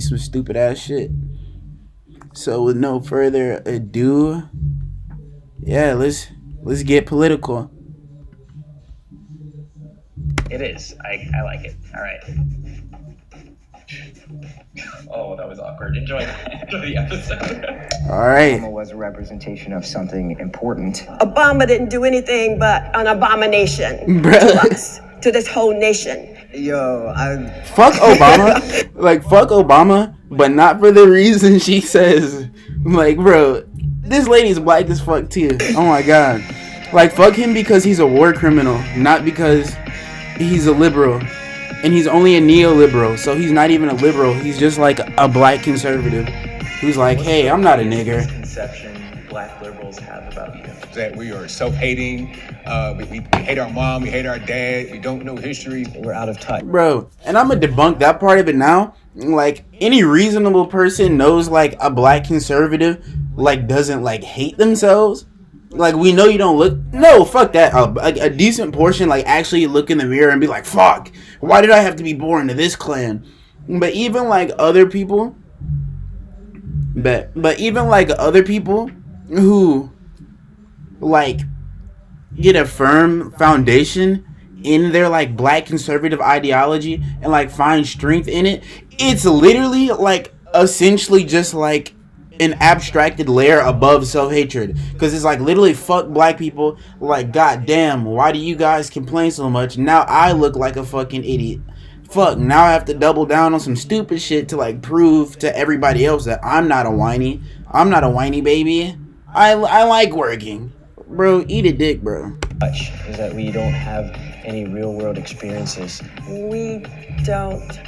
some stupid ass shit. So with no further ado, yeah, let's get political. It is. I like it. All right. Oh, that was awkward. Enjoy the episode. All right. Obama was a representation of something important. Obama didn't do anything but an abomination Bruh. to us, to this whole nation. Yo, Fuck Obama. Like, fuck Obama, but not for the reason she says. Like, bro, this lady's black as fuck too. Oh my god. Like, fuck him because he's a war criminal, not because he's a liberal. And he's only a neoliberal, so he's not even a liberal. He's just like a black conservative who's like, hey, I'm not a nigger. Misconception black liberals have about you? That we are self-hating, we hate our mom, we hate our dad, we don't know history. we're out of touch. Bro, and I'm gonna debunk that part of it now. Like, any reasonable person knows, like, a black conservative, like, doesn't, like, hate themselves. Like, we know you don't look... No, fuck that. Like, a decent portion, like, actually look in the mirror and be like, fuck, why did I have to be born to this clan? But even, like, other people... But even, like, other people who, like, get a firm foundation in their, like, black conservative ideology and, like, find strength in it, it's literally, like, essentially just, like, an abstracted layer above self-hatred, because it's like, literally, fuck black people, like, goddamn, why do you guys complain so much? Now I look like a fucking idiot. Fuck, now I have to double down on some stupid shit to, like, prove to everybody else that I'm not a whiny baby. I like working. Bro, eat a dick, bro. Touch is that we don't have any real world experiences. We don't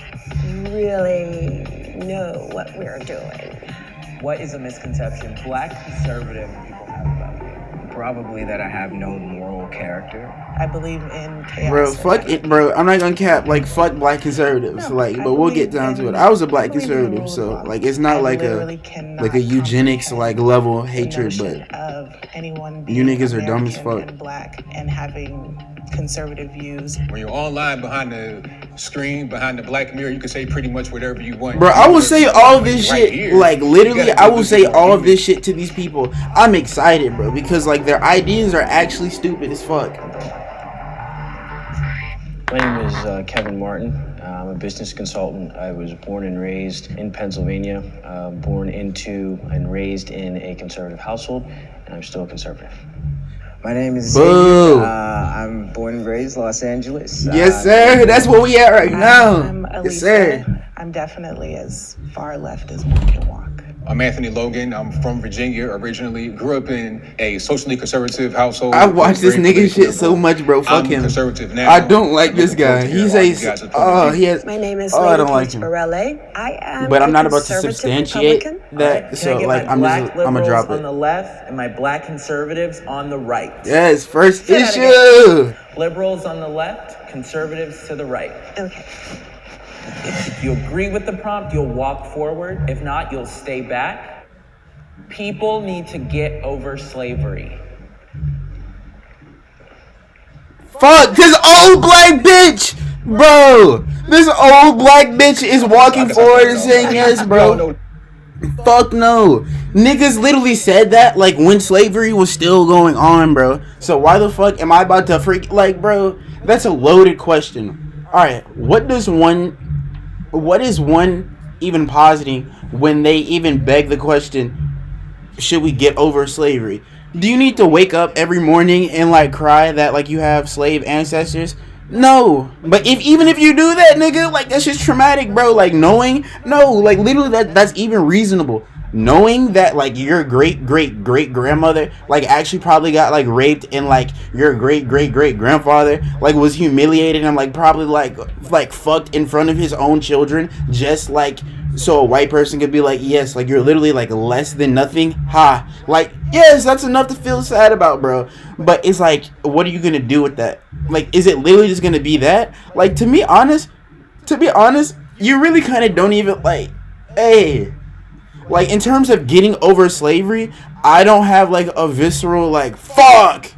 really know what we're doing. What is a misconception black conservative people have about you? Probably that I have no moral character. I believe in chaos. Bro, fuck it, bro. I'm not gonna cap. Like, fuck black conservatives. No, like, I but we'll believe get down to in- it. I was a black I believe in the conservative, rule of so law. like, it's not I like literally a cannot eugenics like level the hatred, notion but of anyone you being niggas are dumb as American fuck. and black and having conservative views. When you're online behind the screen, behind the black mirror, you can say pretty much whatever you want. Bro, I will say all this Right shit, here, like, literally, you gotta I do will this say for all of you. this shit to these people. I'm excited, bro, because, like, their ideas are actually stupid as fuck. My name is Kevin Martin. I'm a business consultant. I was born and raised in Pennsylvania, born into and raised in a conservative household, and I'm still a conservative. My name is Boo. Xavier. I'm born and raised Los Angeles. Yes, sir. That's where we at right now. I'm Yes, Elisa. sir. I'm definitely as far left as one can walk. I'm Anthony Logan. I'm from Virginia originally. Grew up in a socially conservative household. I watch this Very nigga shit so political. much, bro. Fuck I'm him. conservative now. I don't like this Looking forward guy. to He hear all says, you guys' point oh, of view. he has. My name is Oh, I Lady don't like Peach him. Barelle. I am But I'm a not about to conservative substantiate Republican. that, so, like, I'm gonna drop on the it. left and my black conservatives on the right. Yes, first Say that issue. Liberals on the left, conservatives to the right. Okay. If you agree with the prompt, you'll walk forward. If not, you'll stay back. People need to get over slavery. Fuck, this old black bitch, bro. This old black bitch is walking forward and saying yes, bro. Fuck no. Niggas literally said that, like, when slavery was still going on, bro. So why the fuck am I about to freak? Like, bro, that's a loaded question. Alright, what is one even positing when they even beg the question, should we get over slavery? Do you need to wake up every morning and, like, cry that, like, you have slave ancestors? No. But even if you do that, nigga, like, that's just traumatic, bro. Like, knowing, no, like, literally that's even reasonable. Knowing that, like, your great-great-great-grandmother, like, actually probably got, like, raped, and, like, your great-great-great-grandfather, like, was humiliated and, like, probably, like fucked in front of his own children, just, like, so a white person could be like, yes, like, you're literally, like, less than nothing. Ha. Like, yes, that's enough to feel sad about, bro. But it's like, what are you gonna do with that? Like, is it literally just gonna be that? Like, to be honest, you really kind of don't even, like, hey, like, in terms of getting over slavery, I don't have, like, a visceral, like, fuck.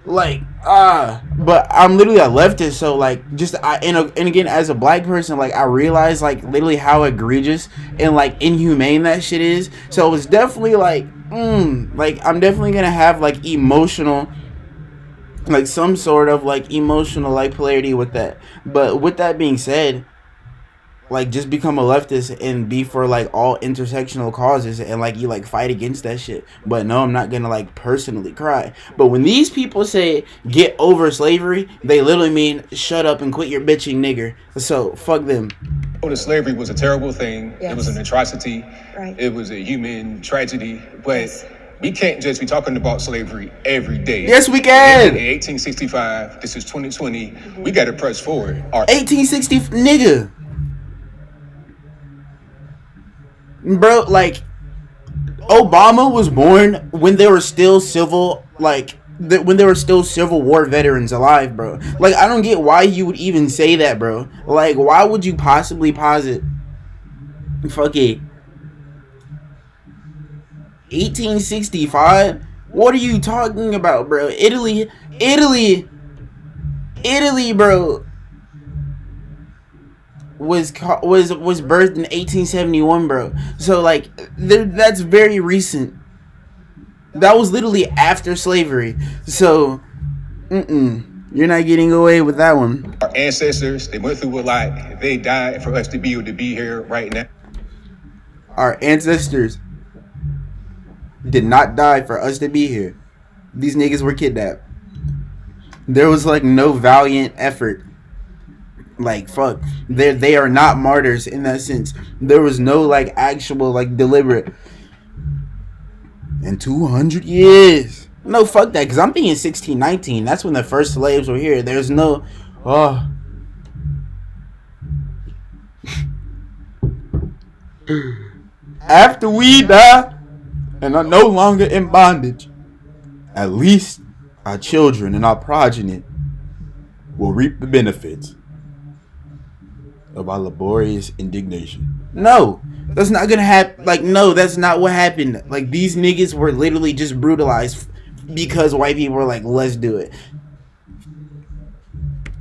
Like but I'm literally a leftist, so like just and again as a black person, like I realize like literally how egregious and like inhumane that shit is. So it's definitely like I'm definitely gonna have like emotional, like some sort of like emotional like polarity with that. But with that being said, like just become a leftist and be for like all intersectional causes and like you like fight against that shit. But no, I'm not gonna like personally cry. But when these people say get over slavery, they literally mean shut up and quit your bitching, nigger. So fuck them. Slavery was a terrible thing. Yes. It was an atrocity. Right. It was a human tragedy. But Yes. we can't just be talking about slavery every day. Yes, we can. In 1865, this is 2020. We got to press forward. 1860 nigga. Bro, like Obama was born when there were still when there were still Civil War veterans alive, bro. Like I don't get why you would even say that, bro. Like why would you possibly posit fuck it 1865? What are you talking about, bro? Italy, bro, was birthed in 1871, bro. So like that's very recent. That was literally after slavery. So you're not getting away with that one. Our ancestors, they went through a lot. They died for us to be able to be here right now. Our ancestors did not die for us to be here. These niggas were kidnapped. There was like no valiant effort. Like fuck, they are not martyrs in that sense. There was no like actual like deliberate. In 200 years, no fuck that. Cause I'm thinking 1619. That's when the first slaves were here. There's no, after we die and are no longer in bondage, at least our children and our progeny will reap the benefits of our laborious indignation. No, that's not gonna happen. Like, no, that's not what happened. Like, these niggas were literally just brutalized because white people were like, let's do it.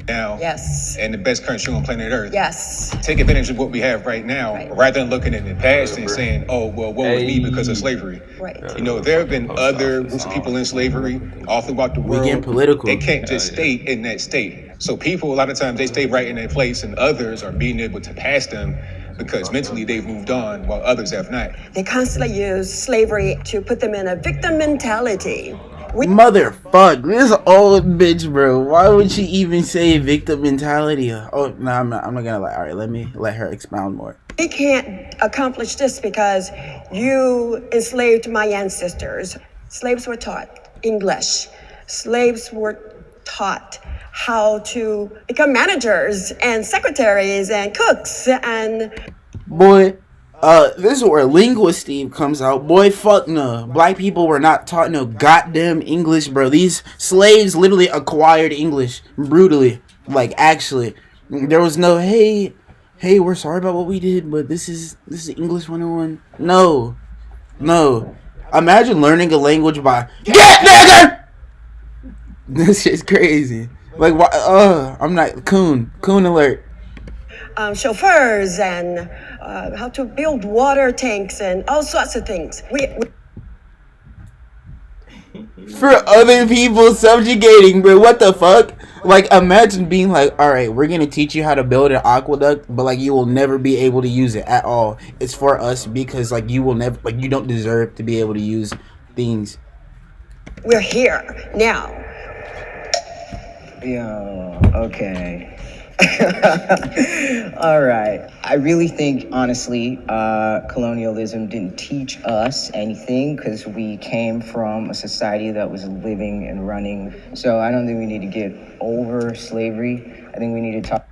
Now, Yes. and the best country on planet Earth. Yes. Take advantage of what we have right now, Right. rather than looking in the past and saying, "Oh, well, woe is me because of slavery." Right. You know, there have been other groups of people in slavery all throughout the world. getting political. They can't just stay in that state. So people, a lot of times, they stay right in that place, and others are being able to pass them because mentally they've moved on, while others have not. They constantly use slavery to put them in a victim mentality. Motherfuck, this old bitch, bro. Why would she even say victim mentality? Oh no, I'm not gonna all right, let me let her expound more. We can't accomplish this because you enslaved my ancestors. Slaves were taught English. Slaves were taught how to become managers and secretaries and cooks and Boy, this is where linguist Steve comes out. Boy, fuck no. Black people were not taught no goddamn English, bro. These slaves literally acquired English brutally. Like, actually, there was no hey, we're sorry about what we did, but this is English 101. No. Imagine learning a language by get nigger. This shit's crazy. Like, why? I'm not coon alert. chauffeurs and how to build water tanks and all sorts of things. For other people subjugating, bro. What the fuck? Like, imagine being like, all right, we're gonna teach you how to build an aqueduct, but like you will never be able to use it at all. It's for us because like you will never, like you don't deserve to be able to use things. We're here now. Yo, okay. All right. I really think, honestly, colonialism didn't teach us anything because we came from a society that was living and running. So I don't think we need to get over slavery. I think we need to talk.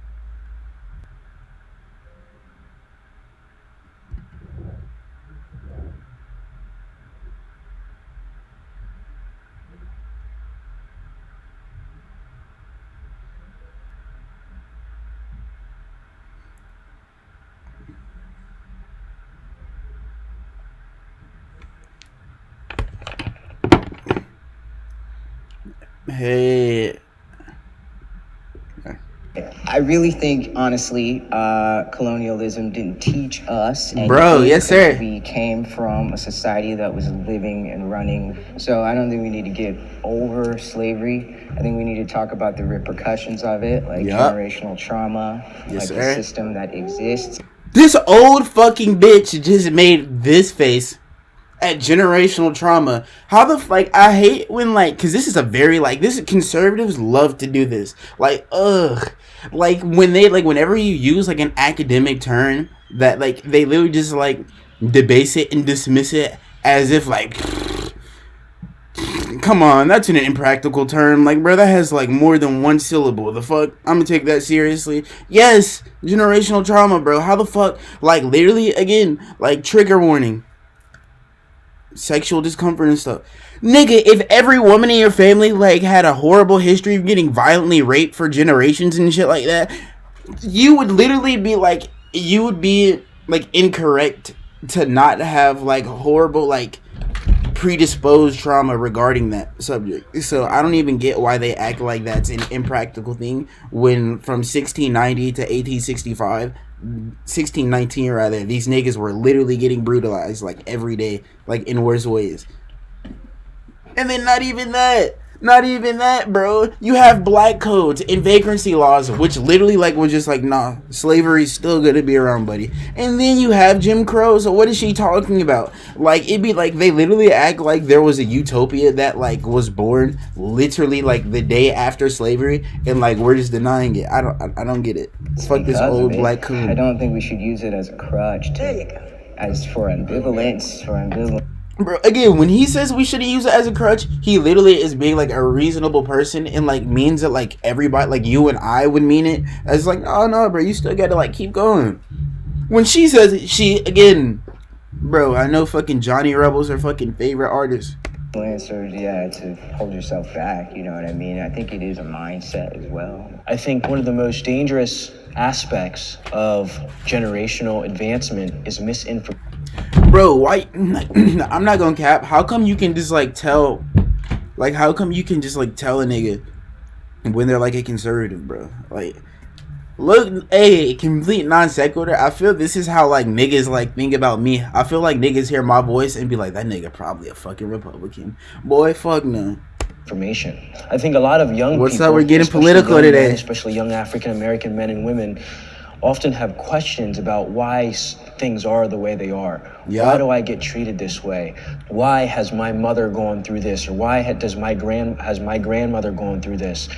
Hey, I really think, honestly, colonialism didn't teach us anything. bro, yes, sir. 'Cause we came from a society that was living and running. So I don't think we need to get over slavery. I think we need to talk about the repercussions of it, like Yup. generational trauma, Yes, like the sir. system that exists. This old fucking bitch just made this face at generational trauma. How the like I hate when like because this is a very like this conservatives love to do this. Like ugh. Like when they like whenever you use like an academic term that like they literally just like debase it and dismiss it as if like come on, that's an impractical term. Like, bro, that has like more than one syllable. The fuck? I'm gonna take that seriously. Yes, generational trauma, bro. How the fuck? Like, literally, again, like, trigger warning. Sexual discomfort and stuff. Nigga, if every woman in your family, like, had a horrible history of getting violently raped for generations and shit like that, you would literally be like, you would be, like, incorrect to not have, like, horrible, like, predisposed trauma regarding that subject. So I don't even get why they act like that's an impractical thing when from 1690 to 1865 1619 rather, these niggas were literally getting brutalized like every day, like in worse ways. And then not even that, bro. You have black codes and vagrancy laws, which literally like was just like, nah, slavery's still gonna be around, buddy. And then you have Jim Crow. So what is she talking about? Like it'd be like they literally act like there was a utopia that like was born literally like the day after slavery, and like we're just denying it. I don't get it. Fuck this old black coon. I don't think we should use it as a crutch There you go. as for ambivalence. Bro, again, when he says we shouldn't use it as a crutch, he literally is being like a reasonable person and like means that like everybody, like you and I would mean it as like, oh no, bro, you still gotta like keep going. When she says it, she again, bro, I know fucking Johnny Rebels are fucking favorite artists. Answers, yeah, to hold yourself back, you know what I mean? I think it is a mindset as well. I think one of the most dangerous aspects of generational advancement is misinformation. Bro, why? I'm not gonna cap. How come you can just like tell, like, how come you can just like tell a nigga when they're like a conservative, bro? Like, look, hey, complete non sequitur. I feel this is how like niggas like think about me. I feel like niggas hear my voice and be like, that nigga probably a fucking Republican. Boy, fuck no. Information. I think a lot of young What's people, up? We're getting especially political young today. men, especially young African American men and women, often have questions about why things are the way they are. Yep. Why do I get treated this way? Why has my mother gone through this? Or why has my grandmother gone through this?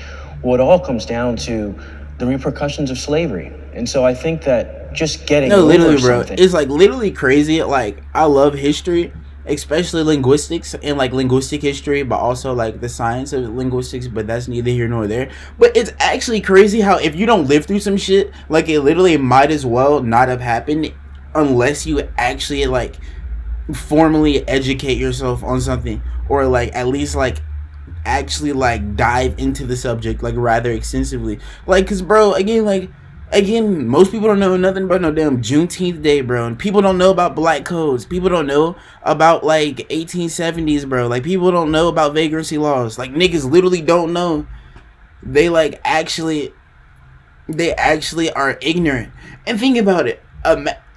Well, it all comes down to the repercussions of slavery. And so I think that just getting No, over literally, bro. something. It's like literally crazy. Like, I love history, especially linguistics and like linguistic history, but also like the science of linguistics, but that's neither here nor there. But it's actually crazy how if you don't live through some shit, like it literally might as well not have happened unless you actually like formally educate yourself on something, or like at least like actually like dive into the subject like rather extensively. Like, cause bro, again, most people don't know nothing about no damn Juneteenth Day, bro. And people don't know about black codes. People don't know about like 1870s, bro. Like people don't know about vagrancy laws. Like niggas literally don't know. They actually are ignorant. And think about it.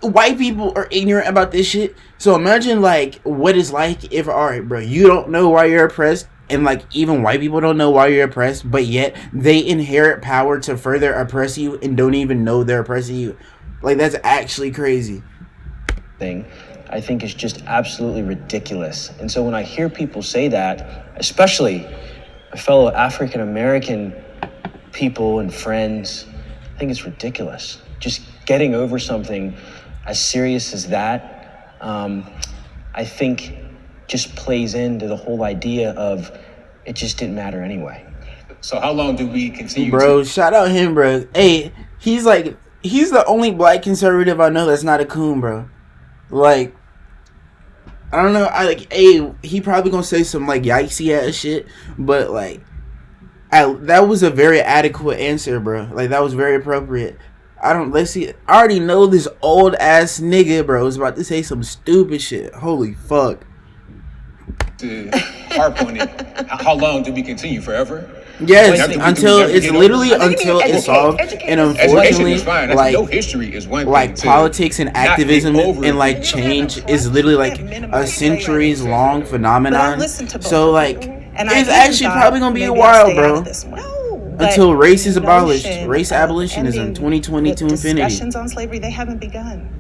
White people are ignorant about this shit. So imagine like what it's like if, alright, bro, you don't know why you're oppressed. And like even white people don't know why you're oppressed, but yet they inherit power to further oppress you and don't even know they're oppressing you. Like that's actually crazy. I think is just absolutely ridiculous. And so when I hear people say that, especially my fellow African American people and friends, I think it's ridiculous. Just getting over something as serious as that, I think just plays into the whole idea of it just didn't matter anyway. So how long do we continue Bro, shout out him, bro. Hey, he's the only black conservative I know that's not a coon, bro. Like, I don't know, he probably gonna say some like yikesy ass shit, but like that was a very adequate answer, bro. Like that was very appropriate. Let's see. I already know this old ass nigga, bro, is about to say some stupid shit. Holy fuck. to harp on it. How long do we continue? Forever? Yes, After we do, until we never it's get over literally it. until it's solved. And Education unfortunately, is fine. That's no history is one thing. like to politics and not get activism over and like it. change is literally like a centuries long phenomenon. listened to both So of like you, and I it's even actually thought probably gonna be a maybe I'll while, stay out bro. of this one. But Until race is the abolished. notion Race of abolitionism, ending 2022 the infinity. discussions on slavery, they haven't begun.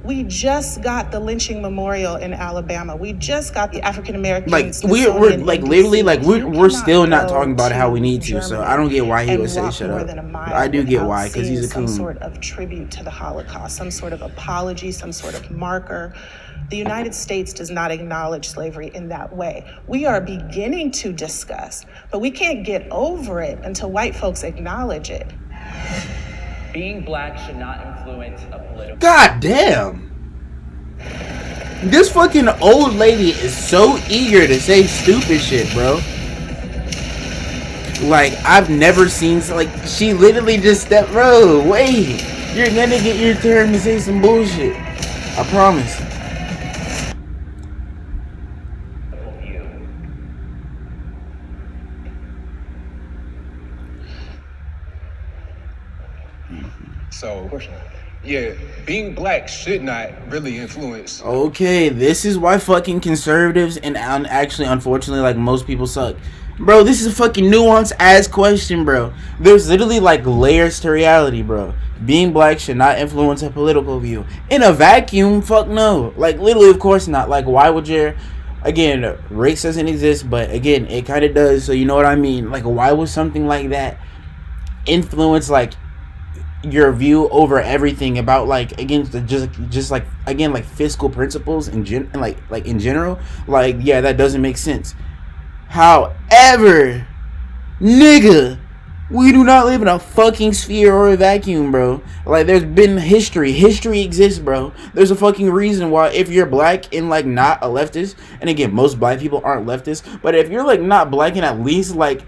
We just got the lynching memorial in Alabama. We just got the African American Like we're Smithsonian like in literally DC. like we're You still cannot not go talking about how we need to. So Germany I don't get why he and would say walk shut more up. than a mile I do get without why, because he's a seeing coon. some sort of tribute to the Holocaust, some sort of apology, some sort of marker. The United States does not acknowledge slavery in that way. We are beginning to discuss, but we can't get over it until white folks acknowledge it. Being black should not influence a political. God damn. This fucking old lady is so eager to say stupid shit, bro. Like, I've never seen, like, she literally just stepped, bro, wait. You're gonna get your turn to say some bullshit. I promise. So, yeah, being black should not really influence. Okay, this is why fucking conservatives and actually, unfortunately, like, most people suck. Bro, this is a fucking nuanced ass question, bro. There's literally like layers to reality, bro. Being black should not influence a political view. In a vacuum, fuck no. Like, literally, of course not. Like, why would your... Again, race doesn't exist, but again, it kind of does, so you know what I mean? Like, why would something like that influence, like, your view over everything about, like, against the just like, again, like, fiscal principles in in general? Like, yeah, that doesn't make sense. However, nigga, we do not live in a fucking sphere or a vacuum, bro. Like, there's been history. History exists, bro. There's a fucking reason why, if you're black and, like, not a leftist, and again, most black people aren't leftists, but if you're, like, not black and at least, like,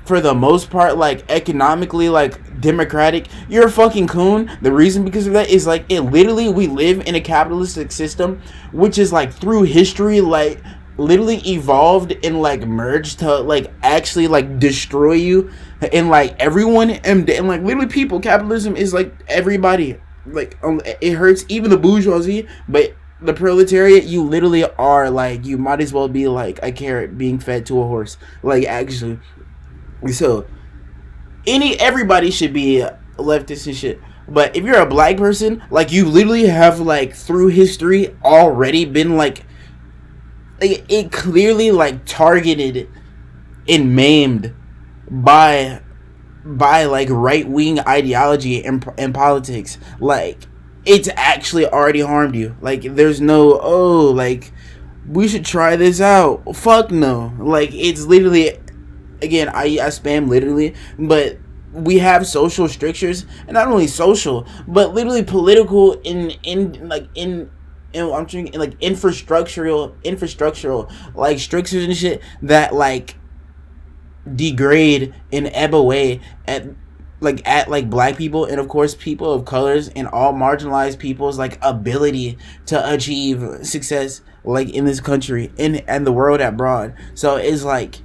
for the most part, like, economically, like, democratic, you're a fucking coon. The reason because of that is, like, it literally, we live in a capitalistic system, which is, like, through history, like, literally evolved and, like, merged to, like, actually, like, destroy you. And, like, everyone, and like, literally people, capitalism is, like, everybody. Like, it hurts even the bourgeoisie, but the proletariat, you literally are, like, you might as well be, like, a carrot being fed to a horse. Like, actually. So, everybody should be a leftist and shit. But if you're a black person, like, you literally have, like, through history already been, like, it clearly, like, targeted and maimed by like, right-wing ideology and politics. Like, it's actually already harmed you. Like, there's no, oh, like, we should try this out. Fuck no. Like, it's literally, again, I spam literally, but we have social strictures, and not only social, but literally political I'm thinking, like, infrastructural like, strictures and shit that, like, degrade and ebb away at black people, and of course people of colors and all marginalized people's, like, ability to achieve success, like, in this country and the world abroad. So it's like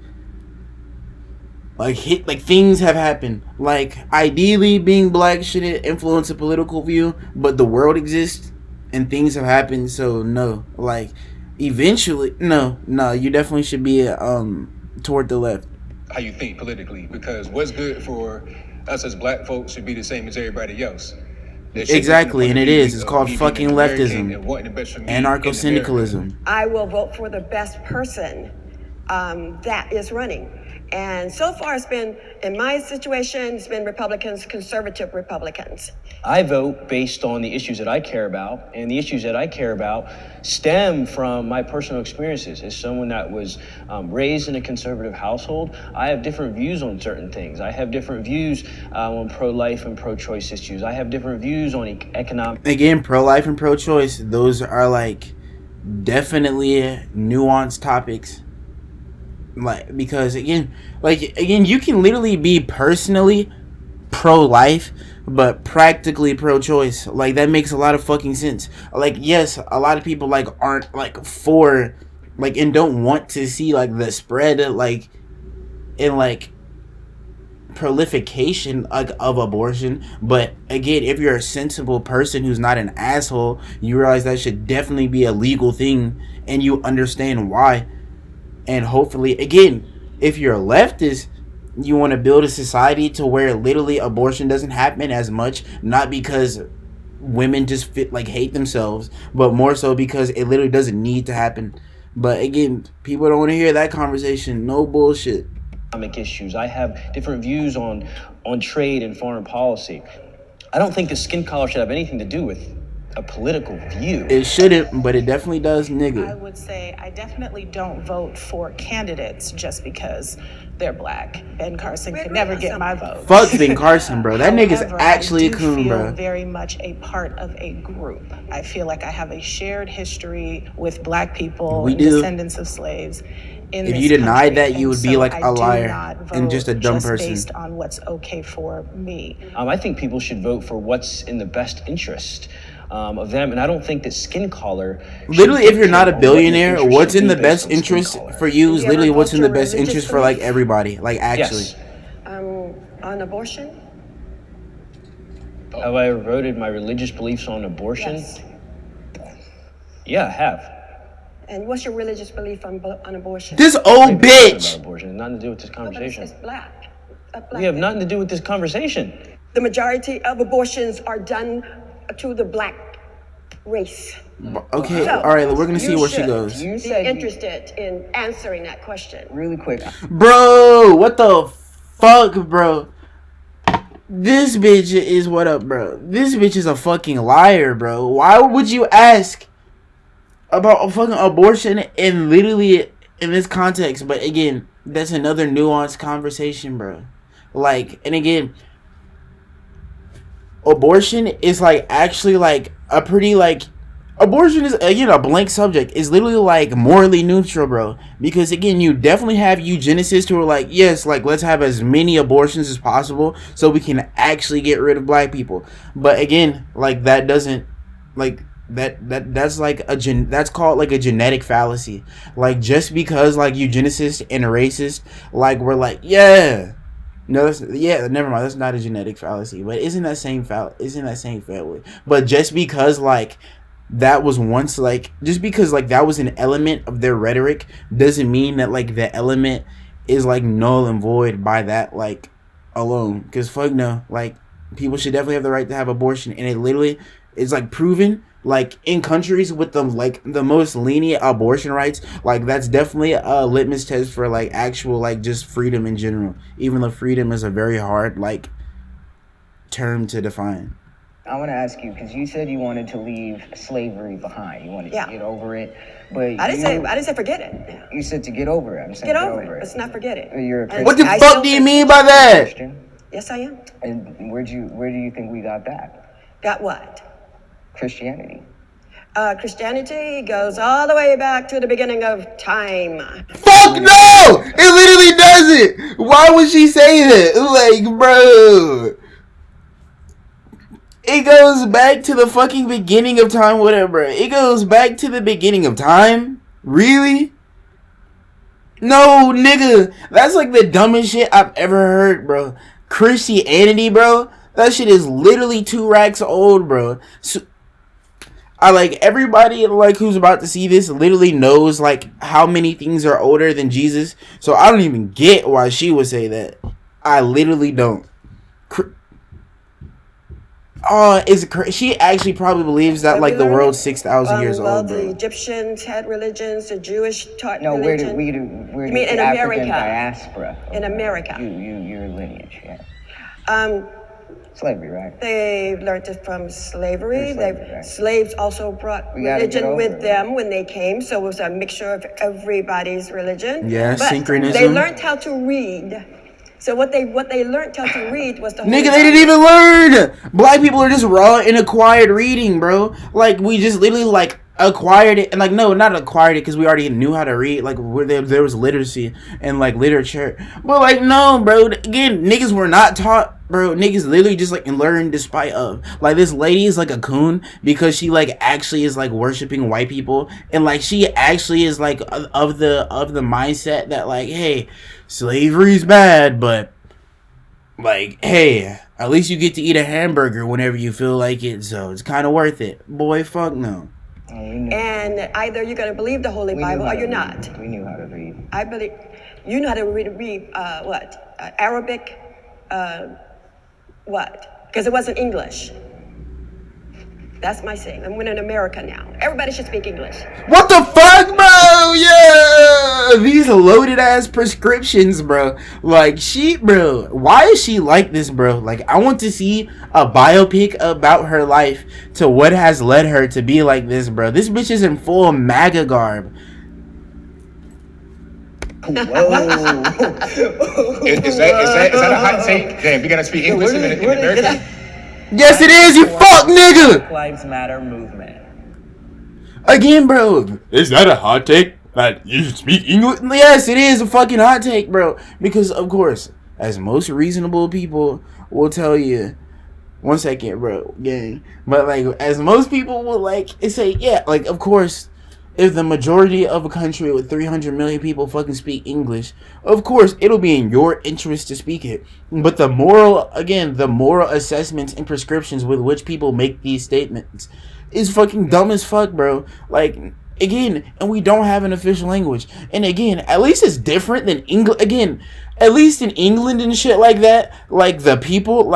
things have happened. Like, ideally, being black shouldn't influence a political view, but the world exists and things have happened, so no. Like, eventually, no, you definitely should be toward the left. How you think politically, because what's good for us as black folks should be the same as everybody else. Exactly, and it is. It's called fucking leftism, anarcho-syndicalism. I will vote for the best person that is running. And so far, it's been, in my situation, it's been Republicans, conservative Republicans. I vote based on the issues that I care about, and the issues that I care about stem from my personal experiences. As someone that was raised in a conservative household, I have different views on certain things. I have different views on pro-life and pro-choice issues. I have different views on economic... Again, pro-life and pro-choice, those are, like, definitely nuanced topics. Like, because again, you can literally be personally pro-life but practically pro-choice. Like, that makes a lot of fucking sense. Like, yes, a lot of people, like, aren't, like, for like, and don't want to see like the spread, like, and like proliferation of abortion. But again, if you're a sensible person who's not an asshole, you realize that should definitely be a legal thing, and you understand why. And hopefully, again, if you're a leftist, you want to build a society to where literally abortion doesn't happen as much, not because women just hate themselves, but more so because it literally doesn't need to happen. But again, people don't want to hear that conversation. No bullshit. Economic issues. I have different views on trade and foreign policy. I don't think the skin color should have anything to do with a political view. It shouldn't, but it definitely does, I nigga. would say I definitely don't vote for candidates just because they're black. Ben Carson could never get my vote. Fuck Ben Carson, bro. That nigga's However, actually a I do coon, feel bro. very much a part of a group. I feel like I have a shared history with black people We and do. descendants of slaves. In If this you denied country. that, you And would be so like I a do liar not and vote just a dumb just person. based on what's okay for me. I think people should vote for what's in the best interest of them, and I don't think that skin color. Literally, if you're not a should dictate what your billionaire, interest what's should in be the based best on skin interest color. for you is You literally ever what's in the vote your best interest religious for like belief? everybody. Like actually. Yes. On abortion? Have I ever voted my religious beliefs on abortion? Yes. Yeah, I have. And what's your religious belief on abortion? This We old haven't talked bitch. about abortion. It has nothing to do with this No, but conversation. it's black. A black We have man. nothing to do with this conversation. The majority of abortions are done to the black race. Okay, So, all right. We're gonna see You where she should. goes. You Be said you- interested in answering that question. really quick. Bro, what the fuck, bro? This bitch is what up, bro? This bitch is a fucking liar, bro. Why would you ask about a fucking abortion and literally in this context? But again, that's another nuanced conversation, bro. Like, and again, abortion is like actually like a pretty like abortion is again a blank subject. It's literally like morally neutral, bro. Because again, you definitely have eugenicists who are like, yes, like let's have as many abortions as possible so we can actually get rid of black people. But again, like that doesn't like that's like that's called like a genetic fallacy. Like just because like eugenicists and racists like we're like, yeah. No, that's, yeah, never mind. That's not a genetic fallacy, but isn't that same family? But just because like that was once like just because like that was an element of their rhetoric doesn't mean that like the element is like null and void by that like alone. Because fuck no, like people should definitely have the right to have abortion, and it literally is like proven like in countries with the like the most lenient abortion rights, like that's definitely a litmus test for like actual like just freedom in general, even though freedom is a very hard like term to define. I want to ask you because you said you wanted to leave slavery behind. You wanted Yeah. to get over it, but I didn't say forget it. You said to get over it. I'm saying Get over it. Let's not forget it. You're a And What the I fuck still do you think- mean by that? Christian, Yes, I am. and where do you think we got that? Got what? Christianity. Christianity goes all the way back to the beginning of time. Fuck no! It literally doesn't. Why would she say that? Like, bro. It goes back to the fucking beginning of time, whatever. It goes back to the beginning of time? Really? No, nigga. That's like the dumbest shit I've ever heard, bro. Christianity, bro. That shit is literally 2 racks old, bro. So, I like everybody like who's about to see this literally knows like how many things are older than Jesus. So I don't even get why she would say that. I literally don't. She actually probably believes that like the world's 6,000 years well, old, the bro. Egyptians had religions, the Jewish taught No, where religion. did You mean the in African America? diaspora? In America. Your lineage, yeah. Um, Slavery, right? they learned it from slavery. Slavery, right. Slaves also brought We gotta get religion over with it. them when they came, so it was a mixture of everybody's religion. Yeah, But synchronism. they learned how to read. So what they learned how to read was the Holy Nigga, they didn't even learn. Black people are just raw and acquired reading, bro. Like we just literally like acquired it, and like no, not acquired it because we already knew how to read. Like where there was literacy and like literature, but like no, bro. Again, niggas were not taught. Bro, niggas literally just like learn despite of like this lady is like a coon because she like actually is like worshiping white people, and like she actually is like of the mindset that like, hey, slavery's bad, but like, hey, at least you get to eat a hamburger whenever you feel like it, so it's kind of worth it. Boy, fuck no. And either you're going to believe the Holy Bible or you're not. We knew how to read. I believe you know how to read Arabic, what? Because it wasn't English. That's my saying. I'm in America now. Everybody should speak English. What the fuck, bro? Yeah, these loaded ass prescriptions, bro. Like bro. Why is she like this, bro? Like I want to see a biopic about her life to what has led her to be like this, bro. This bitch is in full MAGA garb. Whoa. Is that a hot take? Damn, we gotta speak English in America. Yes, it is. You fuck nigga. Black Lives Matter movement. Again, bro. Is that a hot take? That you should speak English? Yes, it is a fucking hot take, bro. Because of course, as most reasonable people will tell you, 1 second, bro, gang. But like, as most people will like say, yeah, like of course, if the majority of a country with 300 million people fucking speak English, of course it'll be in your interest to speak it. But the moral assessments and prescriptions with which people make these statements is fucking dumb as fuck, bro. Like, again, and we don't have an official language. And again, at least it's different than English. Again, at least in England and shit like that, like the people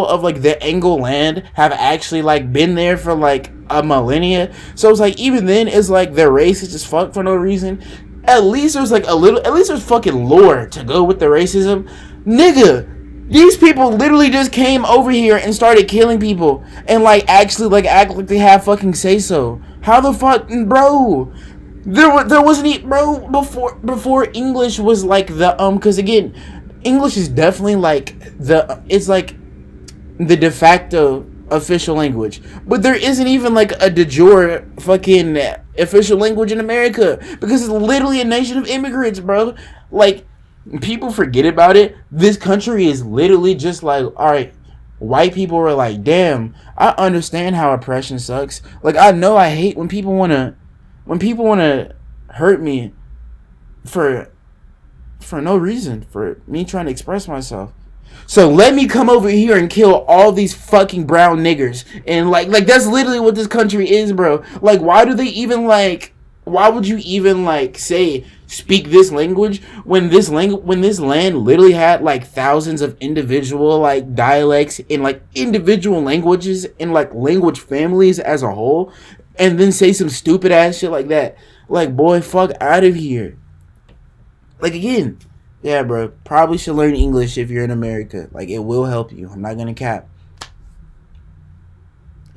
of like the Anglo land have actually like been there for like a millennia. So it's like even then it's like they're racist as fuck for no reason. At least there's like at least there's fucking lore to go with the racism. Nigga, these people literally just came over here and started killing people and like actually like act like they have fucking say so. How the fuck, bro? There wasn't even, bro, before English was like the because again, English is definitely like it's like the de facto official language, but there isn't even like a de jure fucking official language in America because it's literally a nation of immigrants, bro. Like, people forget about it. This country is literally just like, all right, white people are like, damn, I understand how oppression sucks. Like, I know I hate when people want to hurt me for no reason, for me trying to express myself. So let me come over here and kill all these fucking brown niggers. And like that's literally what this country is, bro. Like, why would you even like say speak this language when this land literally had like thousands of individual like dialects and like individual languages and like language families as a whole, and then say some stupid ass shit like that? Like, boy, fuck out of here. Like, again, yeah, bro, probably should learn English if you're in America. Like, it will help you. I'm not gonna cap.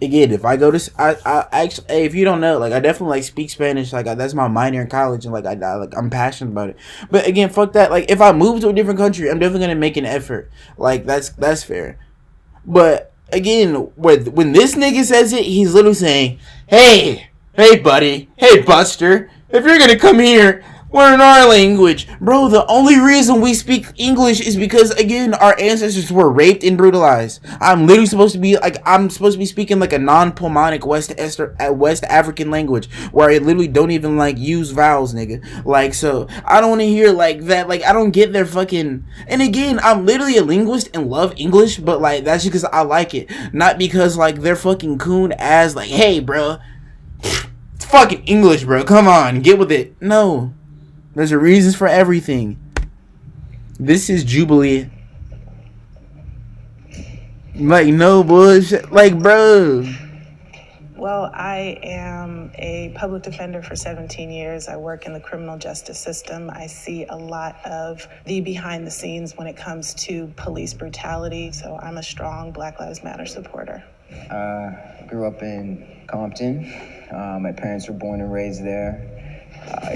Again, if I go to, I actually, hey, if you don't know, like, I definitely like speak Spanish. Like, that's my minor in college, and like, I'm passionate about it. But again, fuck that. Like, if I move to a different country, I'm definitely gonna make an effort. Like, that's fair. But again, when this nigga says it, he's literally saying, hey, buddy, hey, Buster, if you're gonna come here, learn our language. Bro, the only reason we speak English is because, again, our ancestors were raped and brutalized. I'm supposed to be speaking like a non-Pulmonic West African language where I literally don't even like use vowels, nigga. Like, so I don't want to hear like that. Like, I don't get their fucking. And again, I'm literally a linguist and love English, but like that's just because I like it, not because like they're fucking coon ass. Like, hey, bro, it's fucking English, bro. Come on, get with it. No. There's a reasons for everything. This is Jubilee. Like, no bullshit. Like, bro. Well, I am a public defender for 17 years. I work in the criminal justice system. I see a lot of the behind the scenes when it comes to police brutality. So I'm a strong Black Lives Matter supporter. I grew up in Compton. My parents were born and raised there.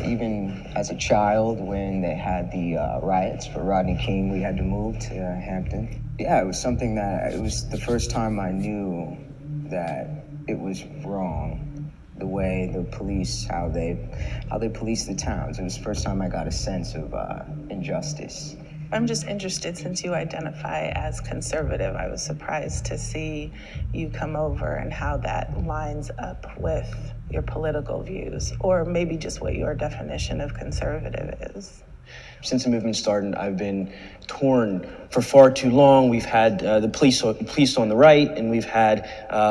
Even as a child, when they had the riots for Rodney King, we had to move to Hampton. Yeah, it was something that, it was the first time I knew that it was wrong. the way the police, how they police the towns. It was the first time I got a sense of injustice. I'm just interested, since you identify as conservative, I was surprised to see you come over and how that lines up with your political views, or maybe just what your definition of conservative is. Since the movement started, I've been torn for far too long. We've had the police on the right, and we've had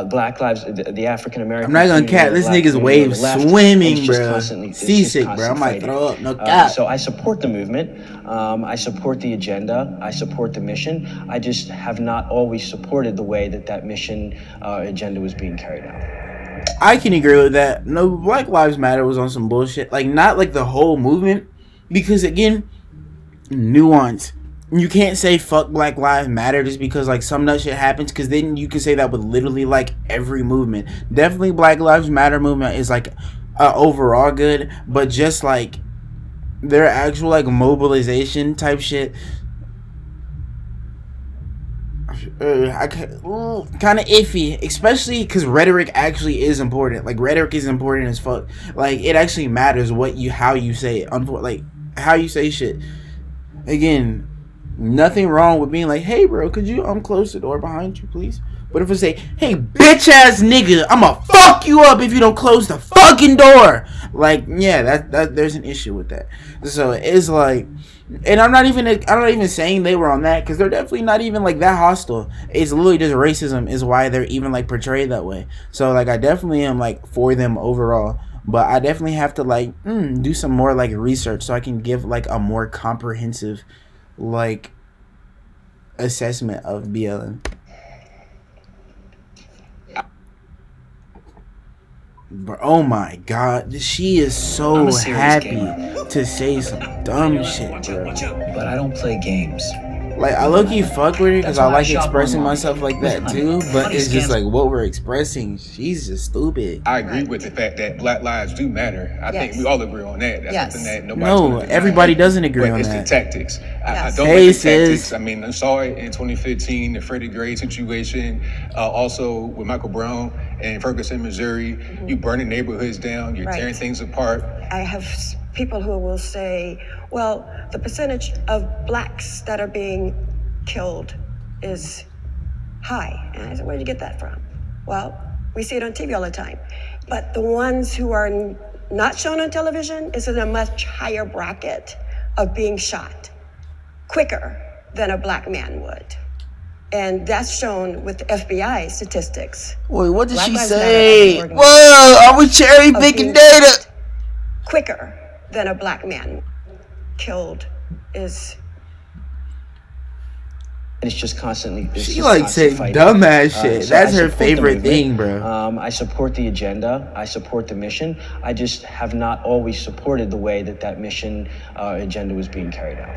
Black Lives, the African American. I'm not gonna cap. This nigga's wave swimming, bro. Seasick, bro. I might throw up. No cap. So I support the movement. I support the agenda. I support the mission. I just have not always supported the way that mission agenda was being carried out. I can agree with that. No, Black Lives Matter was on some bullshit. Like, not like the whole movement. Because, again, nuance. You can't say fuck Black Lives Matter just because, like, some nut shit happens. Because then you can say that with literally, like, every movement. Definitely Black Lives Matter movement is, like, overall good. But just, like, their actual, like, mobilization type shit, kind of iffy, especially because rhetoric actually is important. Like, rhetoric is important as fuck. Like, it actually matters how you say it. Like, how you say shit. Again, nothing wrong with being like, hey bro, could you close the door behind you, please? But if I say, hey bitch ass nigga, I'ma fuck you up if you don't close the fucking door, like, yeah, that there's an issue with that. So it's like, and I'm not even saying they were on that, because they're definitely not even like that hostile. It's literally just racism is why they're even like portrayed that way. So like, I definitely am like for them overall, but I definitely have to like do some more like research so I can give like a more comprehensive like assessment of BLM. But oh my god, she is so happy to say some dumb shit, bro. But I don't play games. Like, I low-key fuck with her because I like expressing myself like that too, but it's just like what we're expressing, she's just stupid. I agree with the fact that Black lives do matter. I think we all agree on that. That's something that nobody's No, everybody doesn't agree on it's that. It's the tactics. I don't Hey, like the tactics. sis. I mean, I saw it in 2015, the Freddie Gray situation, also with Michael Brown in Ferguson, Missouri. You burning neighborhoods down, you're tearing things apart. I have people who will say, well, the percentage of blacks that are being killed is high. And I said, where'd you get that from? Well, we see it on TV all the time. But the ones who are not shown on television is in a much higher bracket of being shot quicker than a black man would. And that's shown with the FBI statistics. Wait, what did Black she Lives say? Matter Whoa, I was cherry picking data. Quicker than a black man killed is. And it's just constantly. She like saying dumbass shit. That's her favorite thing, bro. I support the agenda. I support the mission. I just have not always supported the way that mission agenda was being carried out.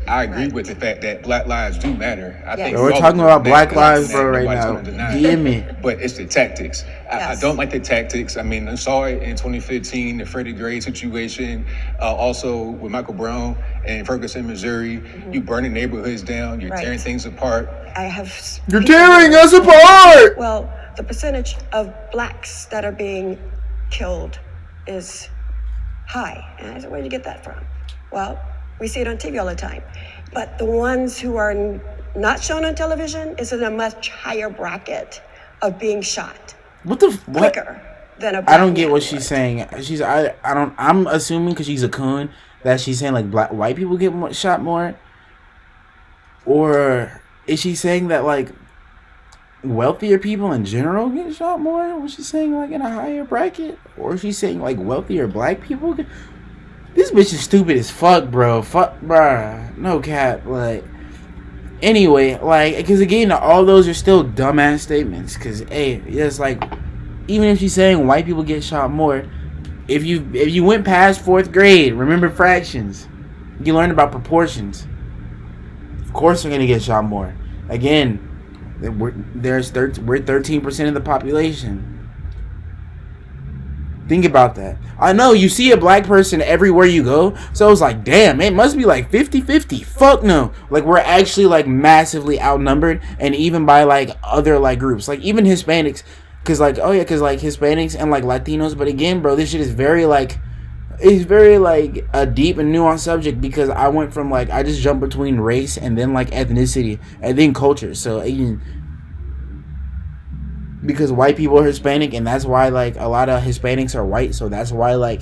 I agree with the fact that Black lives do matter. I think we're talking about Black lives, bro, right now. DM me. But it's the tactics. I don't like the tactics. I mean, I saw it in 2015, the Freddie Gray situation, also with Michael Brown in Ferguson, Missouri. You burning neighborhoods down, you're tearing things apart. You're tearing us apart! Well, the percentage of blacks that are being killed is high. And I said, where'd you get that from? Well, we see it on TV all the time. But the ones who are not shown on television is in a much higher bracket of being shot. What? Quicker than a black I don't get man what would. she's saying. I'm assuming because she's a coon that she's saying like white people get shot more, or is she saying that like wealthier people in general get shot more? Was she saying like in a higher bracket, or is she saying like wealthier black people get? This bitch is stupid as fuck, bro. Fuck, bruh. No cap. Like, anyway, like, because again, all those are still dumbass statements. Because, hey, it's like, even if she's saying white people get shot more, if you went past 4th grade, remember fractions, you learned about proportions. Of course, they're gonna get shot more. Again, we're 13% of the population. Think about that. I know you see a black person everywhere you go, so it's like, damn, it must be like 50-50. Fuck no. Like, we're actually like massively outnumbered, and even by like other like groups, like even Hispanics, because like, oh yeah, because like Hispanics and like Latinos. But again, bro, this shit is very like, it's very like a deep and nuanced subject, because I went from like, I just jumped between race and then like ethnicity and then culture. So again, because white people are Hispanic, and that's why like a lot of Hispanics are white, so that's why like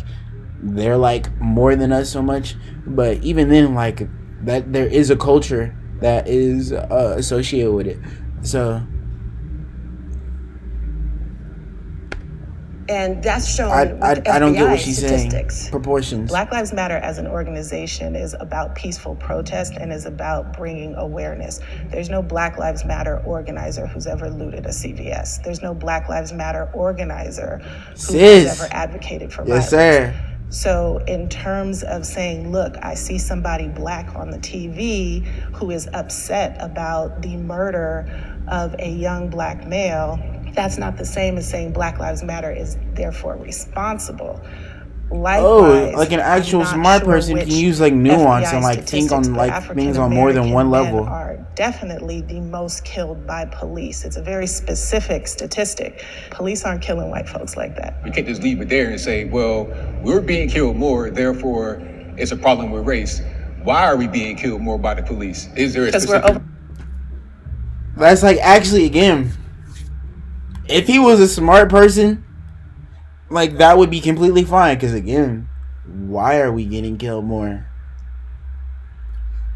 they're like more than us so much. But even then, like, that there is a culture that is associated with it. So And that's shown I with don't get what FBI she's statistics. saying. Proportions. Black Lives Matter as an organization is about peaceful protest and is about bringing awareness. There's no Black Lives Matter organizer who's ever looted a CVS. There's no Black Lives Matter organizer who has ever advocated for Yes, violence. sir. So in terms of saying, look, I see somebody black on the TV who is upset about the murder of a young black male, that's not the same as saying Black Lives Matter is therefore responsible. Likewise, like an actual I'm not smart sure person can which use like nuance FBI and like think statistics, on but like things on more than one African-American level. men are definitely the most killed by police. It's a very specific statistic. Police aren't killing white folks like that. We can't just leave it there and say, well, we're being killed more, therefore it's a problem with race. Why are we being killed more by the police? Is there a specific... That's like, actually, again, if he was a smart person, like, that would be completely fine. Because again, why are we getting killed more?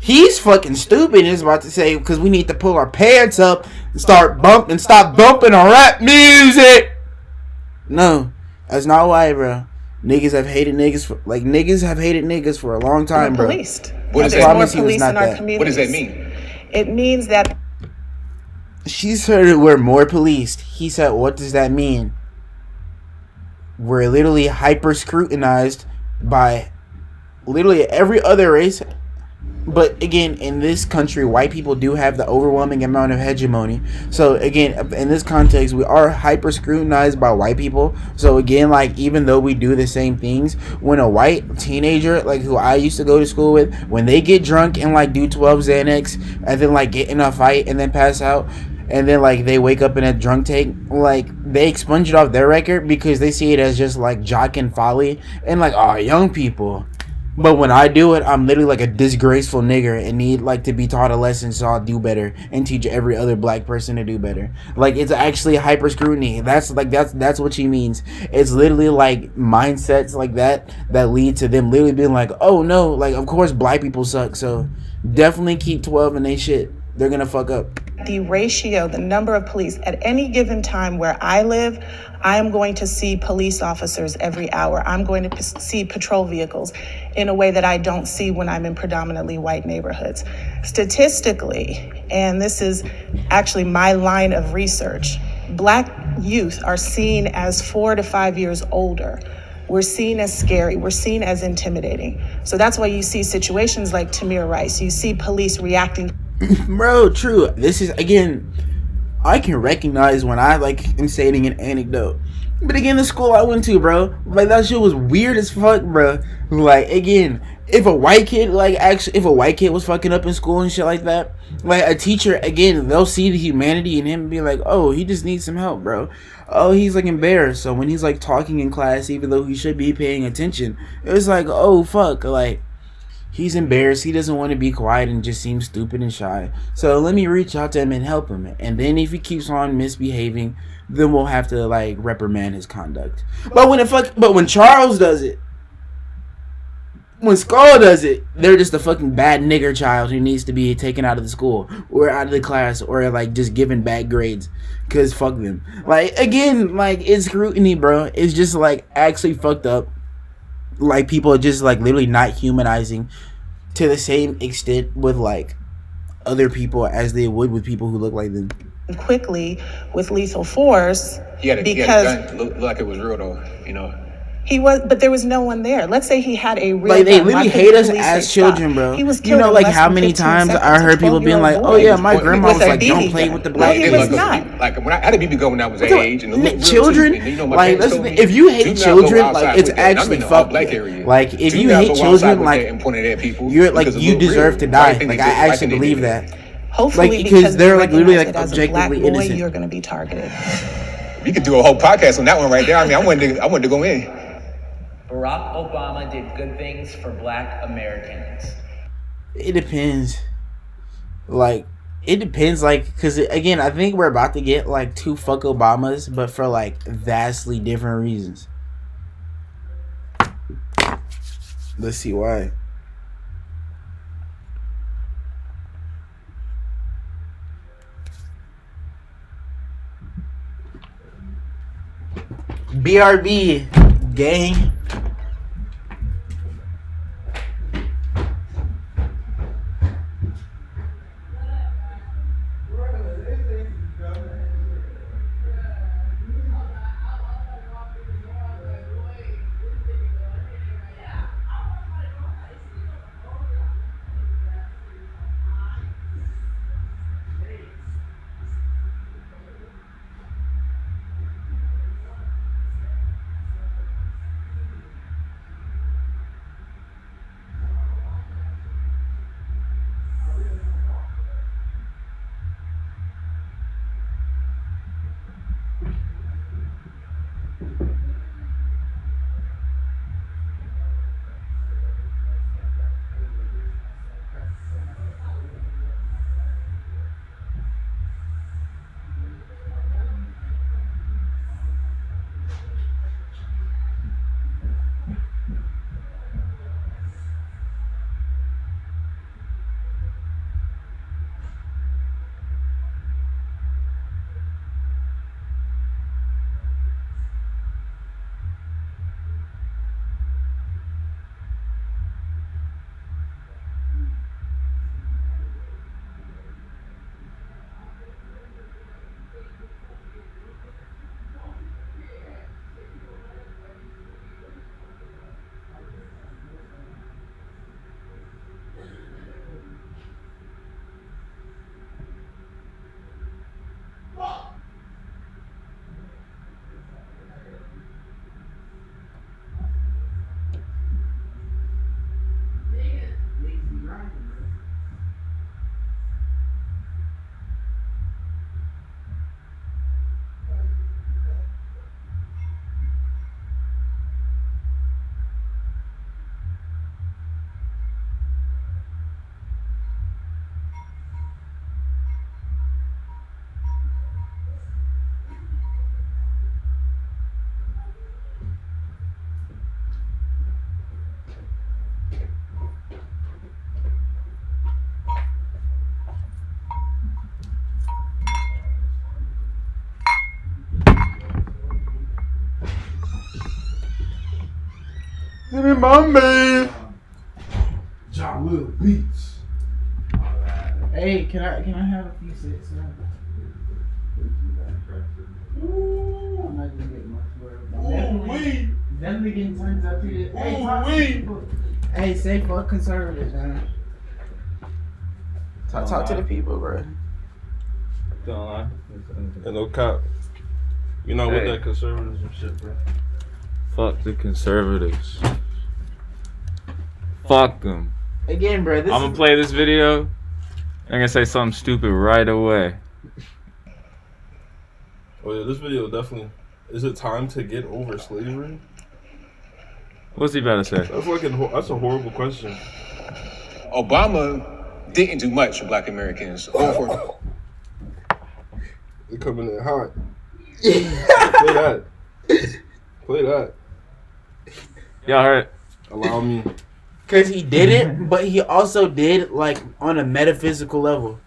He's fucking stupid and is about to say, because we need to pull our pants up and stop bumping our rap music. No, that's not why, bro. Niggas have hated niggas for a long time, bro. Policed. What does There's that more mean? police in our communities. What does that mean? It means that She said we're more policed. He said, what does that mean? We're literally hyper scrutinized by literally every other race. But again, in this country, white people do have the overwhelming amount of hegemony. So again, in this context, we are hyper scrutinized by white people. So again, like, even though we do the same things, when a white teenager, like who I used to go to school with, when they get drunk and like do 12 Xanax and then like get in a fight and then pass out, and then like they wake up in a drunk tank, like they expunge it off their record because they see it as just like jock and folly and like, oh, young people. But when I do it, I'm literally like a disgraceful nigger and need like to be taught a lesson, so I'll do better and teach every other black person to do better. Like, it's actually hyper scrutiny. That's what she means. It's literally like mindsets like that lead to them literally being like, oh no, like, of course black people suck, so definitely keep 12 in they shit. They're gonna fuck up. the ratio, the number of police at any given time where I live, I am going to see police officers every hour. I'm going to see patrol vehicles in a way that I don't see when I'm in predominantly white neighborhoods. Statistically, and this is actually my line of research, Black youth are seen as 4 to 5 years older. We're seen as scary. We're seen as intimidating. So that's why you see situations like Tamir Rice. You see police reacting. Bro, true. This is, again, I can recognize when I like am stating an anecdote. But again, the school I went to, bro, like, that shit was weird as fuck, bro. Like, again, if a white kid was fucking up in school and shit like that, like, a teacher, again, they'll see the humanity in him and be like, oh, he just needs some help, bro. Oh, he's like embarrassed. So when he's like talking in class, even though he should be paying attention, it's like, oh fuck, like, he's embarrassed. He doesn't want to be quiet and just seems stupid and shy. So let me reach out to him and help him. And then if he keeps on misbehaving, then we'll have to like reprimand his conduct. But when Charles does it, when Skull does it, they're just a fucking bad nigger child who needs to be taken out of the school or out of the class or like just given bad grades. Cause fuck them. Like, again, like, it's scrutiny, bro. It's just like actually fucked up. Like, people are just like literally not humanizing to the same extent with like other people as they would with people who look like them. Quickly with lethal force He had a because gun. Looked like it was real though, you know. He was, but there was no one there. Let's say he had a real Like, they gun. Why literally couldn't hate us police as say children, stop? bro. He was You killed know, in like, less how than many 15 times I seconds, heard a people being like, 12-year-old oh boy. yeah, my grandma With was a like, don't BB play gun. with the No, black he kids. was not. Like when I had a BB gun when I was that So, age, and it looked real children, too. And you know, my like, parents told listen, me, if you do hate not go children, outside like, it's with that. And I'm actually in the fucked. all-black area. Like, if Do you not hate go outside children, with like, that and pointing at people. you're like, because it you look deserve real. to Why die. think Like, they I did it? Why actually think they believe did that. it? Hopefully, Like, because because they're you like literally recognize like that as a black objectively boy, innocent. you're going to be targeted. We could do a whole podcast on that one right there. I mean, I wanted to go in. Barack Obama did good things for black Americans. It depends. Like, it depends, like, because again, I think we're about to get like two fuck Obamas, but for like vastly different reasons. Let's see why. BRB gang. Beats. Hey, can I have a few cents? I'm not gonna get much for it. Definitely getting turns up here. Hey, talk to people. Hey, say fuck conservatives, man. Talk to the people, bro. Don't lie. And no cop. You're not with that conservatism shit, bro. Fuck the conservatives. Fuck them. Again, bro. I'm gonna play this video. I'm gonna say something stupid right away. Oh yeah, this video definitely. Is it time to get over slavery? What's he about to say? That's a horrible question. Obama didn't do much for black Americans. They coming in hot. Play that. Play that. Y'all heard? Allow me. Because he did it, but he also did, like, on a metaphysical level.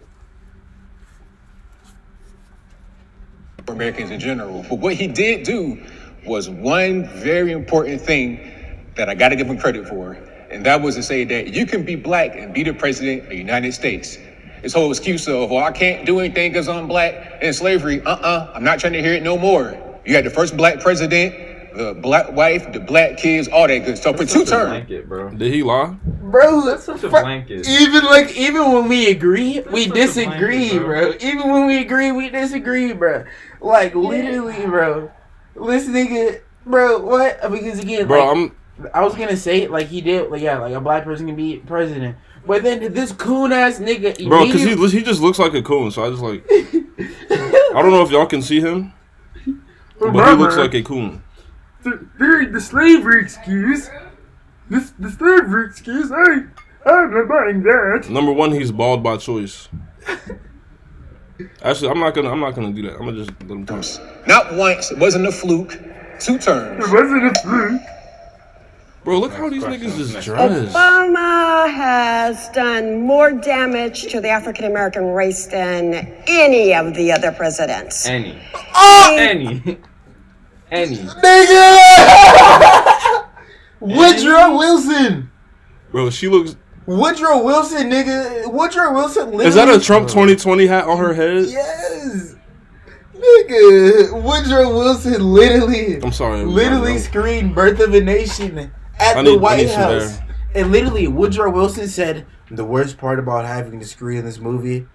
For Americans in general. But what he did do was one very important thing that I got to give him credit for. And that was to say that you can be black and be the president of the United States. This whole excuse of, well, I can't do anything because I'm black and slavery. I'm not trying to hear it no more. You had the first black president the black wife, the black kids, all that good stuff for 2 terms. Blanket, bro. Did he lie? Bro, That's such a blanket. Even when we agree, we disagree, blanket, bro. Even when we agree, we disagree, bro. Like literally, bro. This nigga, bro. What? Because again, Bro, like, I was gonna say like he did, like like a black person can be president, but then this coon ass nigga, bro, because he just looks like a coon. So I just like, I don't know if y'all can see him, but he looks like a coon. The slavery excuse. The slavery excuse. I'm not buying that. Number one, he's bald by choice. Actually, I'm not gonna do that. I'm gonna just let him talk. Not once. It wasn't a fluke. 2 terms. It wasn't a fluke. Bro, look how these niggas is dressed. Obama has done more damage to the African American race than any of the other presidents. Any. Nigga! Woodrow Wilson! Bro, she looks... Woodrow Wilson, nigga. Woodrow Wilson literally... Is that a Trump 2020 hat on her head? Yes! Nigga, Woodrow Wilson literally... I'm sorry. Literally screamed Birth of a Nation at the White House. And literally, Woodrow Wilson said, the worst part about having to screen in this movie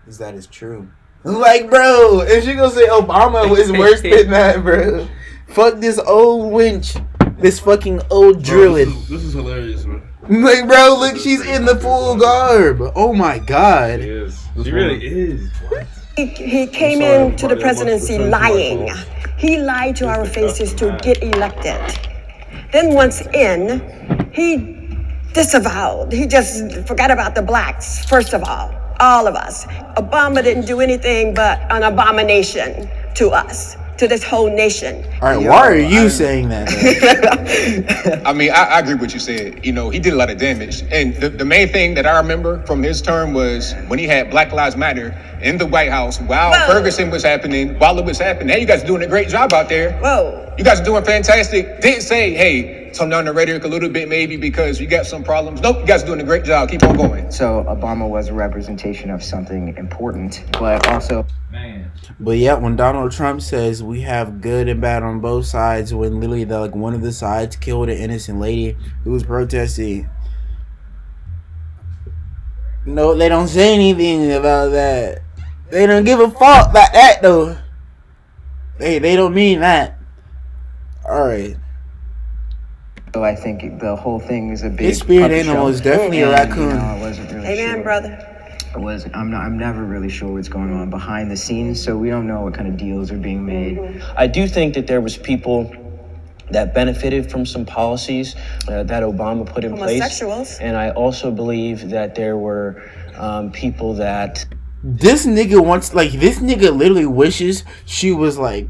is that it's true. Like, bro, if she gonna say Obama was worse than that, bro. Fuck this old winch. This fucking old drilling. This is hilarious, man. Like, bro, look, she's in the full garb. Oh my god. She is. She really is. What? He came into the presidency lying. He lied to our faces to get elected. Then once in, he disavowed. He just forgot about the blacks, first of all of us. Obama didn't do anything but an abomination to us, to this whole nation. All right, why are you saying that? I mean, I agree with what you said. You know, he did a lot of damage. And the main thing that I remember from his term was when he had Black Lives Matter in the White House while Ferguson was happening, while it was happening. Hey, you guys are doing a great job out there. Whoa. You guys are doing fantastic. Didn't say, hey, tone down the rhetoric a little bit maybe because you got some problems. Nope, you guys are doing a great job. Keep on going. So Obama was a representation of something important, but also... But yeah, when Donald Trump says we have good and bad on both sides, when literally one of the sides killed an innocent lady who was protesting. No, they don't say anything about that. They don't give a fuck about that though. They don't mean that. All right. So I think the whole thing is a big... His spirit animal is definitely a raccoon. You know, I wasn't really Amen, sure. brother. I'm never really sure what's going on behind the scenes, so we don't know what kind of deals are being made. I do think that there was people that benefited from some policies that Obama put in place. Homosexuals. And I also believe that there were people that... This nigga wants, like, this nigga literally wishes she was like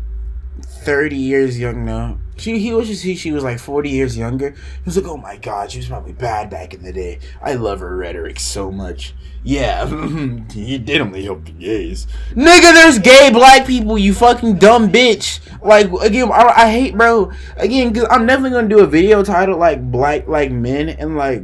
30 years young now. He wishes she was like 40 years younger. He was like, oh my god, she was probably bad back in the day. I love her rhetoric so much. Yeah, they only help the gays. Nigga, there's gay black people, you fucking dumb bitch. Like, again, I hate, bro. Again, because I'm definitely going to do a video titled, like, black, like, men and, like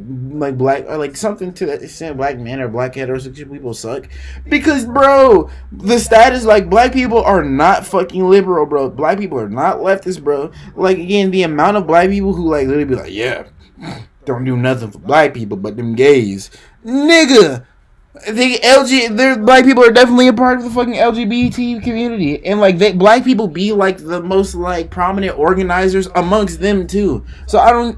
black, or, like, something to that extent, black men or black heterosexual people suck. Because, bro, the status, like, black people are not fucking liberal, bro. Black people are not leftist, bro. Like, again, the amount of black people who, like, literally be like, yeah, don't do nothing for black people but them gays. Nigga! The black people are definitely a part of the fucking LGBT community, and like black people be like the most like prominent organizers amongst them too. So I don't,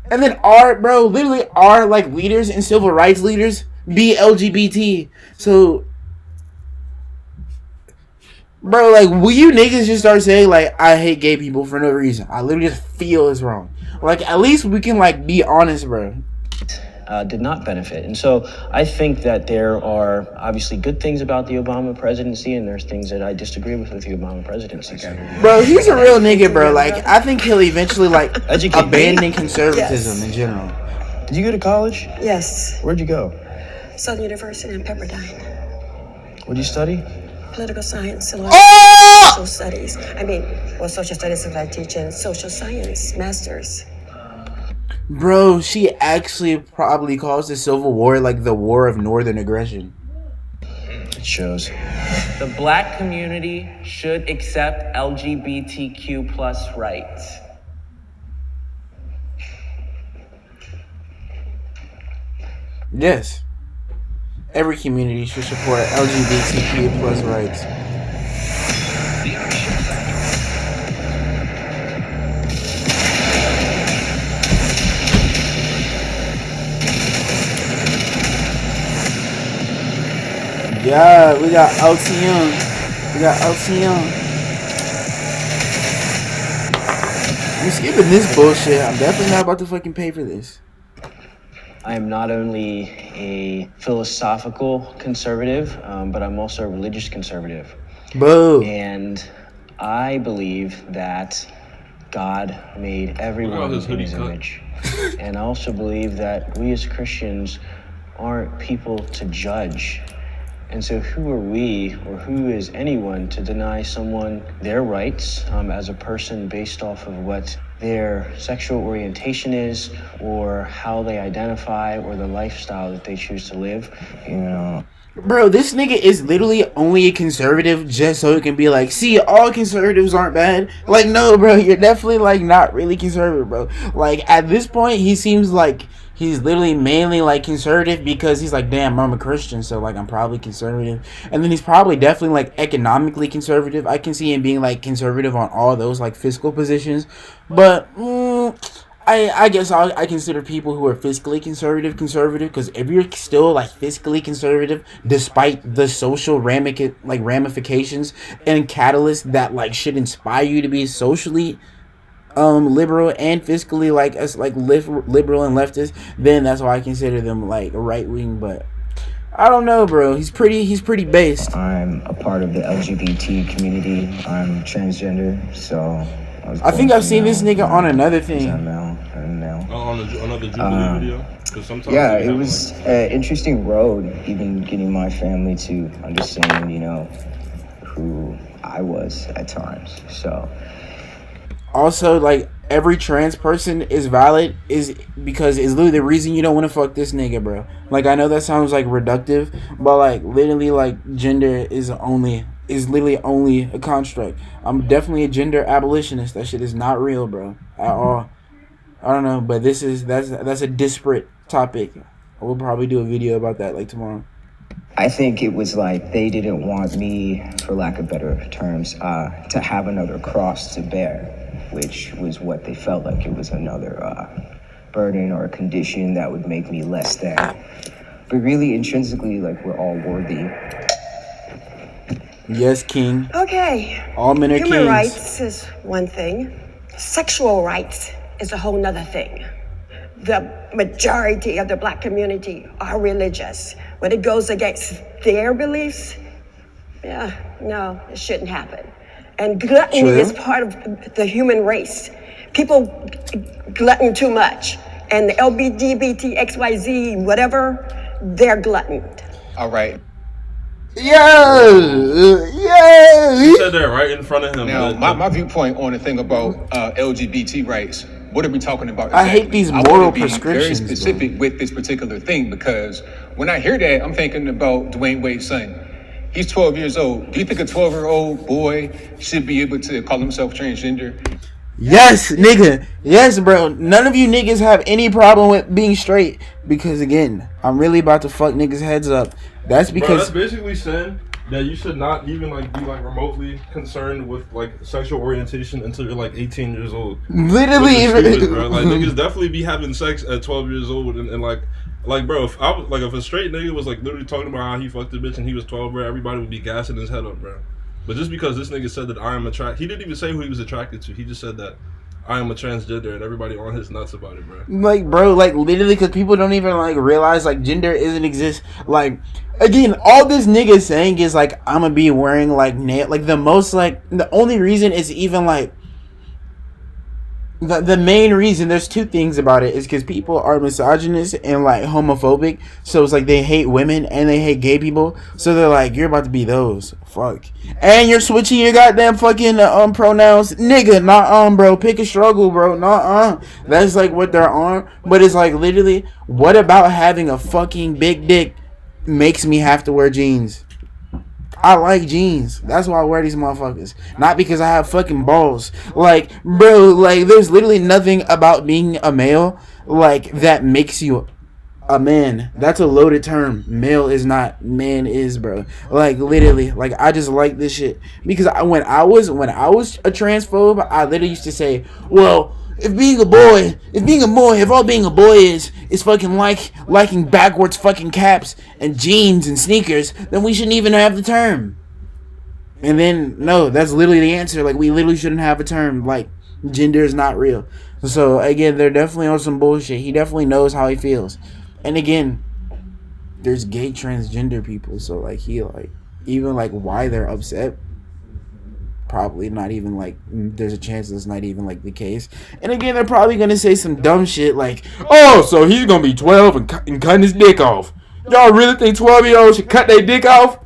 and then literally our like leaders and civil rights leaders be LGBT. So, bro, like, will you niggas just start saying like I hate gay people for no reason? I literally just feel it's wrong. Like, at least we can like be honest, bro. Did not benefit. And so I think that there are obviously good things about the Obama presidency, and there's things that I disagree with the Obama presidency. Bro, he's a real nigga, bro. Like, I think he'll eventually, like, abandon conservatism in general. Did you go to college? Yes. Where'd you go? Southern University in Pepperdine. What'd you study? Political science and Oh! social studies. Social studies is I teach in social science, masters. Bro, she actually probably calls the Civil War like the war of northern aggression. It shows. The black community should accept LGBTQ plus rights. Yes. Every community should support LGBTQ plus rights. Yeah, we got LTM. We got LTM. I'm skipping this bullshit. I'm definitely not about to fucking pay for this. I am not only a philosophical conservative, but I'm also a religious conservative. Boo. And I believe that God made everyone in his image. And I also believe that we as Christians aren't people to judge. And so who are we, or who is anyone, to deny someone their rights as a person based off of what their sexual orientation is, or how they identify, or the lifestyle that they choose to live? You know. Bro, this nigga is literally only a conservative just so it can be like, see, all conservatives aren't bad. Like, no, bro, you're definitely, like, not really conservative, bro. Like, at this point, he seems like he's literally mainly, like, conservative because he's like, damn, I'm a Christian, so, like, I'm probably conservative. And then he's probably definitely, like, economically conservative. I can see him being, like, conservative on all those, like, fiscal positions. But, I guess I consider people who are fiscally conservative, because if you're still like fiscally conservative despite the social ramifications and catalysts that like should inspire you to be socially liberal and fiscally liberal and leftist, then that's why I consider them like right wing. But I don't know, bro. He's pretty based. I'm a part of the LGBT community. I'm transgender, so I think I've seen this nigga on another thing. On another Jubilee video? Sometimes yeah, it was an interesting road, even getting my family to understand, you know, who I was at times. So. Also, like, every trans person is valid is because it's literally the reason you don't want to fuck this nigga, bro. Like, I know that sounds, like, reductive, but, like, literally, like, gender is literally only a construct. I'm definitely a gender abolitionist. That shit is not real, bro, at all. I don't know, but that's a disparate topic. I will probably do a video about that, like, tomorrow. I think it was like they didn't want me, for lack of better terms, to have another cross to bear, which was what they felt like it was another burden or a condition that would make me less than. But really, intrinsically, like, we're all worthy. Yes, king. Okay. All men are Human kings. rights is one thing. Sexual rights is a whole nother thing. The majority of the black community are religious. When it goes against their beliefs, no, it shouldn't happen. And gluttony is part of the human race. People glutton too much. And the LGBT, XYZ, whatever, they're gluttoned. All right. Yeah. You said that right in front of him. Now, my viewpoint on the thing about LGBT rights, what are we talking about exactly? I hate these moral I want to be prescriptions. very specific with this particular thing, because when I hear that, I'm thinking about Dwayne Wade's son. He's 12 years old. Do you think a 12-year-old boy should be able to call himself transgender? Yes, nigga. Yes, bro. None of you niggas have any problem with being straight, because again, I'm really about to fuck niggas' heads up. That's because bro, that's basically saying that you should not even like be like remotely concerned with like sexual orientation until you're like 18 years old. Literally, stupid, bro. Like niggas definitely be having sex at 12 years old, and like bro, if I was like, if a straight nigga was like literally talking about how he fucked a bitch and he was 12, bro, everybody would be gassing his head up, bro. But just because this nigga said that I am attracted, he didn't even say who he was attracted to. He just said that I am a transgender, and everybody on his nuts about it, bro. Like, bro, like literally, because people don't even like realize like gender isn't exist. Like, again, all this nigga is saying is like I'm gonna be wearing like nail. Like the most like the only reason is even like the main reason. There's two things about it is because people are misogynist and like homophobic. So it's like they hate women and they hate gay people. So they're like, you're about to be those. Fuck. And you're switching your goddamn fucking pronouns. Nigga, not bro. Pick a struggle, bro. Not That's like what they're on. But it's like literally, what about having a fucking big dick makes me have to wear jeans? I like jeans. That's why I wear these motherfuckers. Not because I have fucking balls. Like, bro, like, there's literally nothing about being a male, like, that makes you a man. That's a loaded term. Male is not. Man is, bro. Like, literally. Like, I just like this shit. Because when I was a transphobe, I literally used to say, well, if all being a boy is fucking liking backwards fucking caps and jeans and sneakers, then we shouldn't even have the term. And then, no, that's literally the answer. Like, we literally shouldn't have a term. Like, gender is not real. So, again, they're definitely on some bullshit. He definitely knows how he feels. And again, there's gay transgender people. So, like, he, like, even, like, why they're upset, probably not even, like, there's a chance that's not even, like, the case. And again, they're probably going to say some dumb shit like, oh, so he's going to be 12 and cutting his dick off. Y'all really think 12-year-olds should cut their dick off?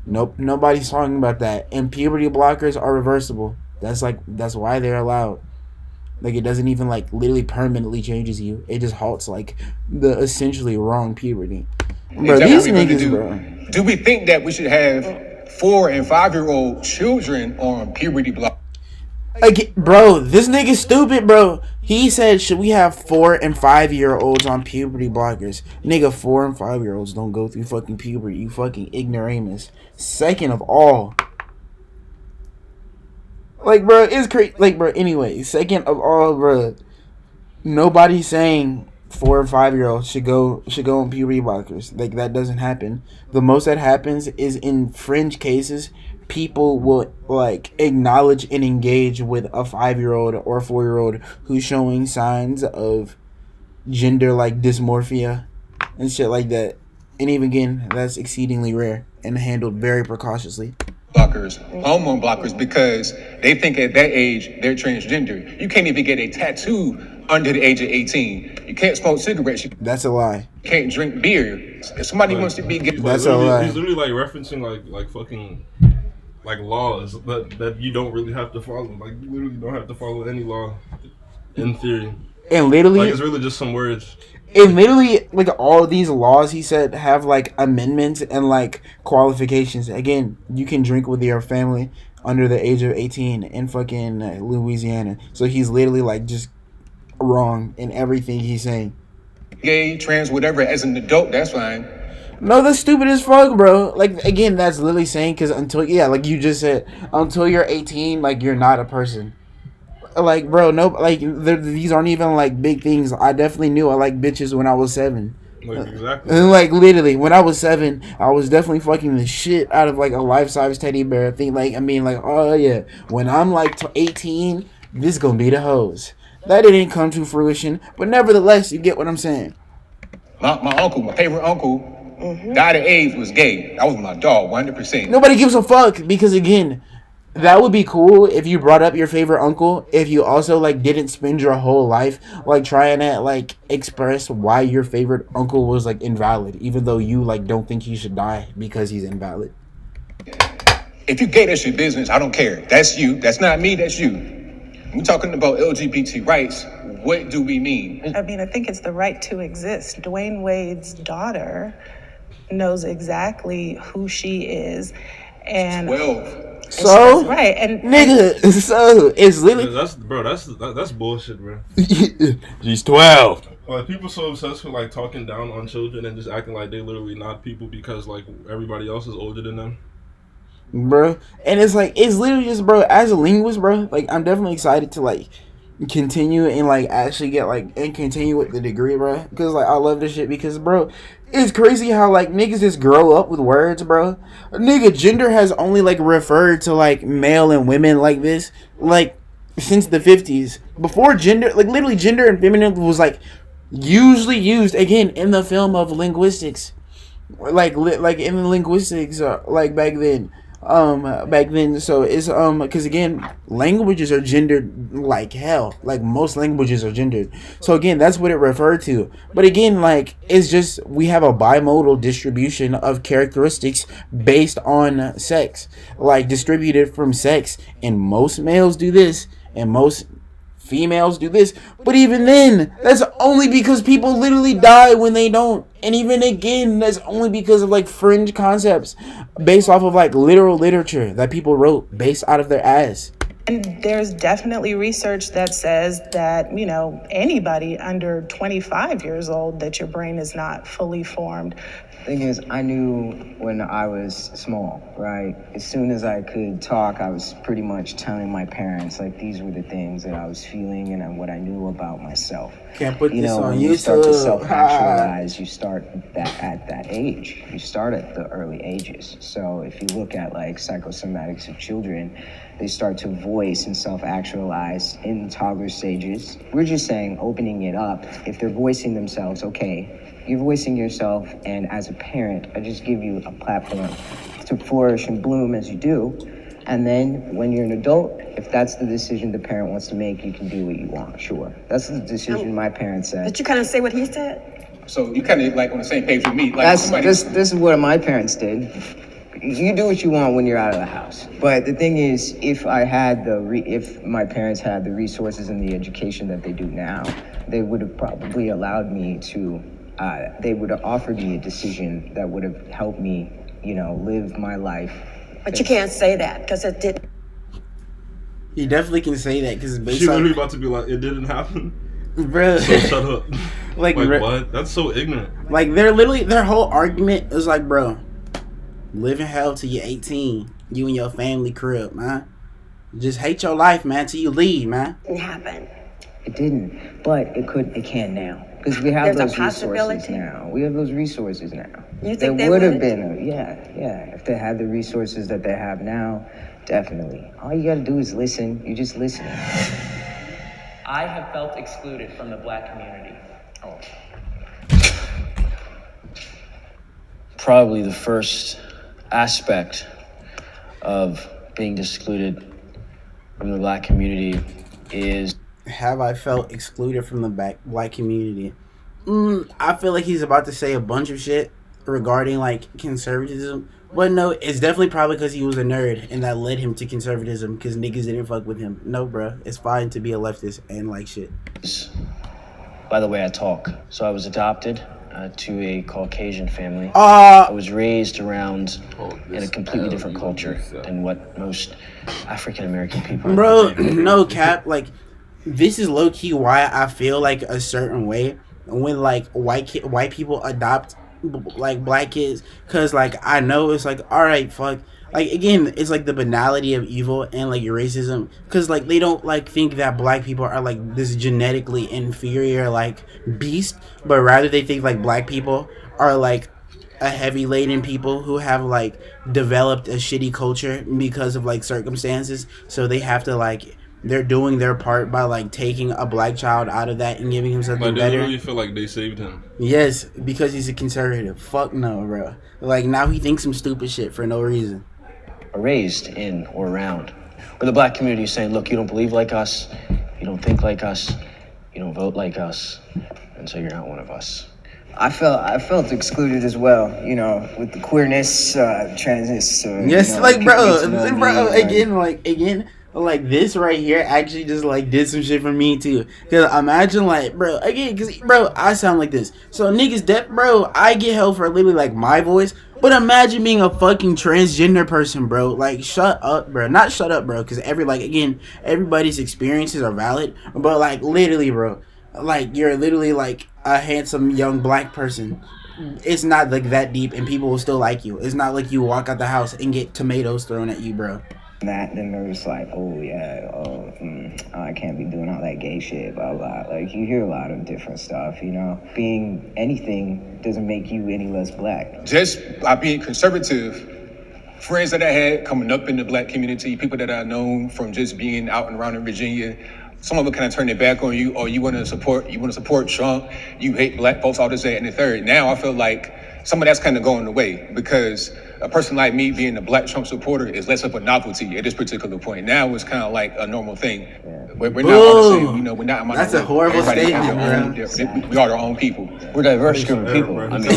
Nope, nobody's talking about that. And puberty blockers are reversible. That's why they're allowed. Like, it doesn't even, like, literally permanently changes you. It just halts, like, the essentially wrong puberty. Bro, these niggas, bro. Do we think that we should have 4 and 5-year-old children on puberty block? Like, bro, this nigga's stupid, bro. He said, should we have 4 and 5-year-olds on puberty blockers? Nigga, 4 and 5-year-olds don't go through fucking puberty. You fucking ignoramus. Second of all, like, bro, it's crazy. Like, bro, anyway, second of all, bro, nobody's saying 4 and 5-year-olds should go on puberty blockers. Like, that doesn't happen. The most that happens is in fringe cases, people will, like, acknowledge and engage with a 5-year-old or a 4-year-old who's showing signs of gender, like, dysmorphia and shit like that. And even again, that's exceedingly rare and handled very precautiously. Blockers, hormone blockers, because they think at that age they're transgender. You can't even get a tattoo under the age of 18. You can't smoke cigarettes. That's a lie. You can't drink beer. If somebody wants to be gay, that's a lie. He's literally like referencing like fucking like laws that you don't really have to follow. Like, you literally don't have to follow any law in theory. And literally, like, it's really just some words. And literally, like, all of these laws, he said, have, like, amendments and, like, qualifications. Again, you can drink with your family under the age of 18 in fucking Louisiana. So he's literally, like, just wrong in everything he's saying. Gay, trans, whatever, as an adult, that's fine. No, that's stupid as fuck, bro. Like, again, that's literally saying, because like you just said, until you're 18, like, you're not a person. Like, bro, no, like, these aren't even, like, big things. I definitely knew I liked bitches when I was 7. Like, exactly. And, like, literally, when I was 7, I was definitely fucking the shit out of, like, a life-size teddy bear. Oh, yeah, when I'm, like, 18, this gonna be the hose. That didn't come to fruition, but nevertheless, you get what I'm saying. My uncle, my favorite uncle, died of AIDS, was gay. That was my dog, 100%. Nobody gives a fuck, because, again, that would be cool if you brought up your favorite uncle, if you also, like, didn't spend your whole life, like, trying to, like, express why your favorite uncle was, like, invalid, even though you, like, don't think he should die because he's invalid. If you gay, that's your business. I don't care. That's you. That's not me. That's you. We're talking about LGBT rights. What do we mean? I mean, I think it's the right to exist. Dwayne Wade's daughter knows exactly who she is. And 12. So right, and nigga, so it's literally that's bullshit, bro. She's 12. Like, people so obsessed with, like, talking down on children and just acting like they literally not people because, like, everybody else is older than them. Bro, and it's like, it's literally just, bro, as a linguist, bro, like, I'm definitely excited to, like, continue and, like, actually get, like, and continue with the degree, bro, because, like, I love this shit, because, bro, it's crazy how, like, niggas just grow up with words, bro. Nigga, gender has only, like, referred to, like, male and women like this, like, since the 50s. Before gender, like, literally gender and feminine was, like, usually used, again, in the film of linguistics, like in the linguistics, like, back then. So it's because, again, languages are gendered like hell. Like, most languages are gendered. So again, that's what it referred to. But again, like, it's just, we have a bimodal distribution of characteristics based on sex, like, distributed from sex, and most males do this and most females do this. But even then, that's only because people literally die when they don't. And even again, that's only because of like fringe concepts based off of like literal literature that people wrote based out of their ass. And there's definitely research that says that, anybody under 25 years old, that your brain is not fully formed. Thing is, I knew when I was small, right? As soon as I could talk, I was pretty much telling my parents, like, these were the things that I was feeling and what I knew about myself. Can't put this on when YouTube. You start to self-actualize, you start at that age. You start at the early ages. So if you look at, like, psychosomatics of children, they start to voice and self-actualize in toddler stages. We're just saying, opening it up. If they're voicing themselves, okay, you're voicing yourself, and as a parent, I just give you a platform to flourish and bloom as you do. And then when you're an adult, if that's the decision the parent wants to make, you can do what you want, sure. That's the decision my parents said. Did you kind of say what he said? So you kind of like on the same page with me. Like this is what my parents did. You do what you want when you're out of the house. But the thing is, if my parents had the resources and the education that they do now, they would have probably allowed me to. They would have offered me a decision that would have helped me, live my life. But you can't say that because it didn't. You definitely can say that because it's based She on. literally about to be like, it didn't happen. Bro. So shut up. like what? That's so ignorant. Like their whole argument is like, bro, live in hell till you're 18. You and your family crib, man. Just hate your life, man, till you leave, man. It happened. It didn't, but it can now. Because we have There's those a resources possibility. now. We have those resources now. You think there they would have would? been, yeah. If they had the resources that they have now, definitely. All you gotta do is listen. You just listen. I have felt excluded from the Black community. Probably the first aspect of being excluded from the Black community is... Have I felt excluded from the black community? I feel like he's about to say a bunch of shit regarding like conservatism. But no, it's definitely probably because he was a nerd and that led him to conservatism because niggas didn't fuck with him. No, bro. It's fine to be a leftist and like shit. By the way I talk. So I was adopted to a Caucasian family. I was raised around in a completely different culture than what most African American people. Bro, no cap. Like, this is low key why I feel like a certain way when like white people adopt like black kids, cause like I know it's like, all right, fuck. Like again, it's like the banality of evil and like racism, cause like they don't like think that black people are like this genetically inferior like beast, but rather they think like black people are like a heavy laden people who have like developed a shitty culture because of like circumstances, so they have to like, they're doing their part by like taking a black child out of that and giving him something Like, better. they really feel like they saved him. Yes, because he's a conservative. Fuck no, bro. Like now he thinks some stupid shit for no reason. Raised in or around where the black community is saying, look, you don't believe like us, you don't think like us, you don't vote like us, and so you're not one of us. I felt excluded as well, with the queerness, transness. Yes, like bro, like, again, like this right here actually just like did some shit for me too. Cause imagine like, bro, again, cause bro, I sound like this. So niggas bro, I get hell for literally like my voice. But imagine being a fucking transgender person, bro. Like, shut up, bro. Not shut up, bro. Because everybody's experiences are valid. But, like, literally, bro. Like, you're literally, like, a handsome young black person. It's not, like, that deep. And people will still like you. It's not like you walk out the house and get tomatoes thrown at you, bro. Then there's like, I can't be doing all that gay shit, blah, blah. Like, you hear a lot of different stuff, Being anything doesn't make you any less black. Just by being conservative, friends that I had coming up in the black community, people that I known from just being out and around in Virginia, some of them kind of turn their back on you, or you want to support Trump, you hate black folks, all this, that, and the third. Now I feel like some of that's kind of going away because a person like me being a black Trump supporter is less of a novelty at this particular point. Now it's kind of like a normal thing. Yeah. We're not on the same, we're not. That's a horrible statement, we are our own people. We're a diverse group of people. I mean,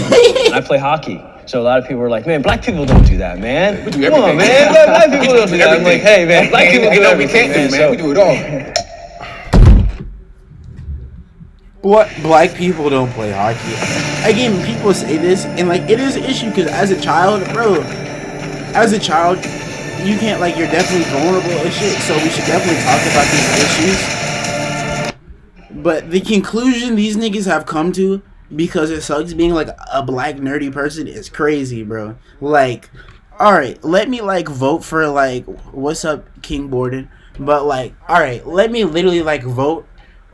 I play hockey. So a lot of people are like, man, black people don't do that, man. We do Come on, man. Black people don't do that. I'm like, hey, man, black people do everything. We can't do, man. We do it all. Black people don't play hockey. Again, people say this, and like it is an issue because as a child, bro, you can't like you're definitely vulnerable and shit. So we should definitely talk about these issues. But the conclusion these niggas have come to, because it sucks being like a black nerdy person, is crazy, bro. Like, all right, let me like vote for like what's up, King Borden. But like, all right, let me literally like vote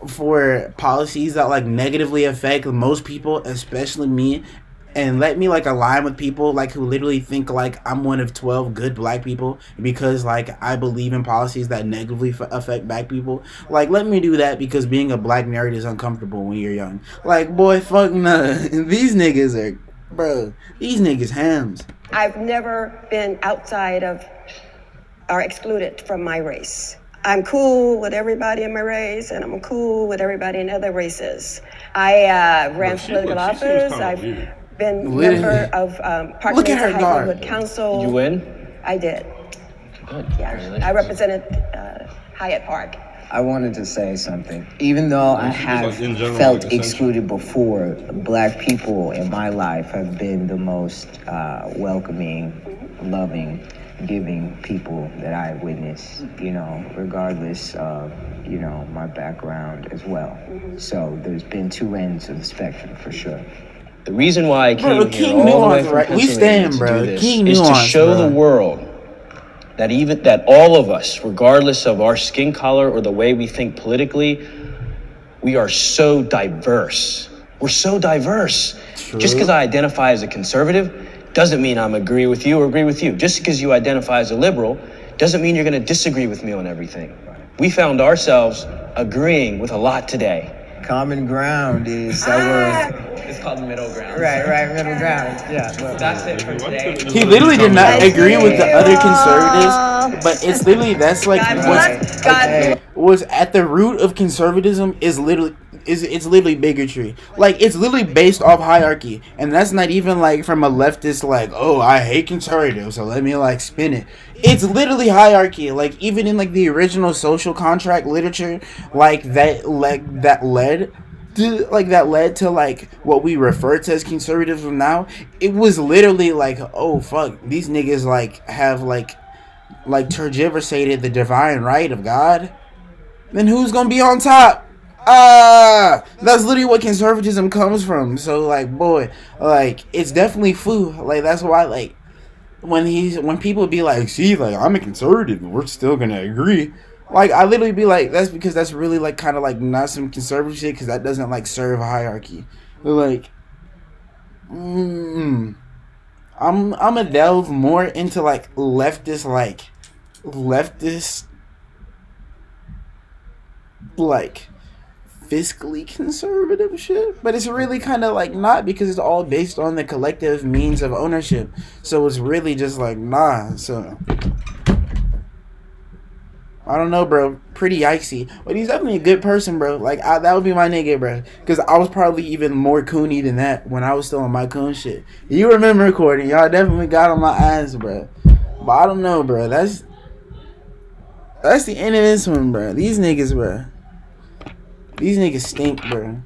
for policies that like negatively affect most people, especially me, and let me like align with people like who literally think like I'm one of 12 good black people because like I believe in policies that negatively affect black people. Like, let me do that because being a black nerd is uncomfortable when you're young. Like, boy, fuck no. These niggas are, bro, these niggas hams. I've never been outside of or excluded from my race. I'm cool with everybody in my race, and I'm cool with everybody in other races. I ran for political office. I've been member of Park Mesa Neighborhood Council. Did you win? I did. Good. Yeah, I represented Hyatt Park. I wanted to say something. Even though I have felt excluded before, black people in my life have been the most welcoming, loving, giving people that I witnessed, you know, regardless of, you know, my background as well. So there's been two ends of the spectrum for sure. The reason why I came here King all the way Nuance, from right? We Pennsylvania stand, bro. to do this King is to Nuance, show bro. the world that all of us, regardless of our skin color or the way we think politically, we are so diverse. We're so diverse. True. Just because I identify as a conservative doesn't mean I'm agree with you or agree with you. Just because you identify as a liberal doesn't mean you're going to disagree with me on everything. We found ourselves agreeing with a lot today. Common ground is that It's called middle ground. right, middle ground. Yeah. That's it for today. He literally did not agree with the other conservatives, but it's literally that's like what's at the root of conservatism is it's literally bigotry. Like, it's literally based off hierarchy, and that's not even like from a leftist like, oh, I hate conservatives, so let me like spin it. It's literally hierarchy. Like, even in like the original social contract literature, that led to like what we refer to as conservatism now. It was literally like, oh fuck, these niggas like have like tergiversated the divine right of God. Then who's gonna be on top? That's literally what conservatism comes from. So like, boy, like, it's definitely foo. Like, that's why like when people be like, see, like, I'm a conservative, we're still gonna agree. Like, I literally be like, that's because that's really like kind of like not some conservative shit, because that doesn't like serve hierarchy. Like, I'm gonna delve more into like leftist like fiscally conservative shit, but it's really kind of like not, because it's all based on the collective means of ownership. So it's really just like nah. So I don't know, bro. Pretty yikesy, but he's definitely a good person, bro. Like, that would be my nigga, bro, because I was probably even more coony than that when I was still on my coon shit. You remember recording? Y'all definitely got on my ass, bro. But I don't know, bro. That's the end of this one, bro. These niggas, bro. These niggas stink, bro.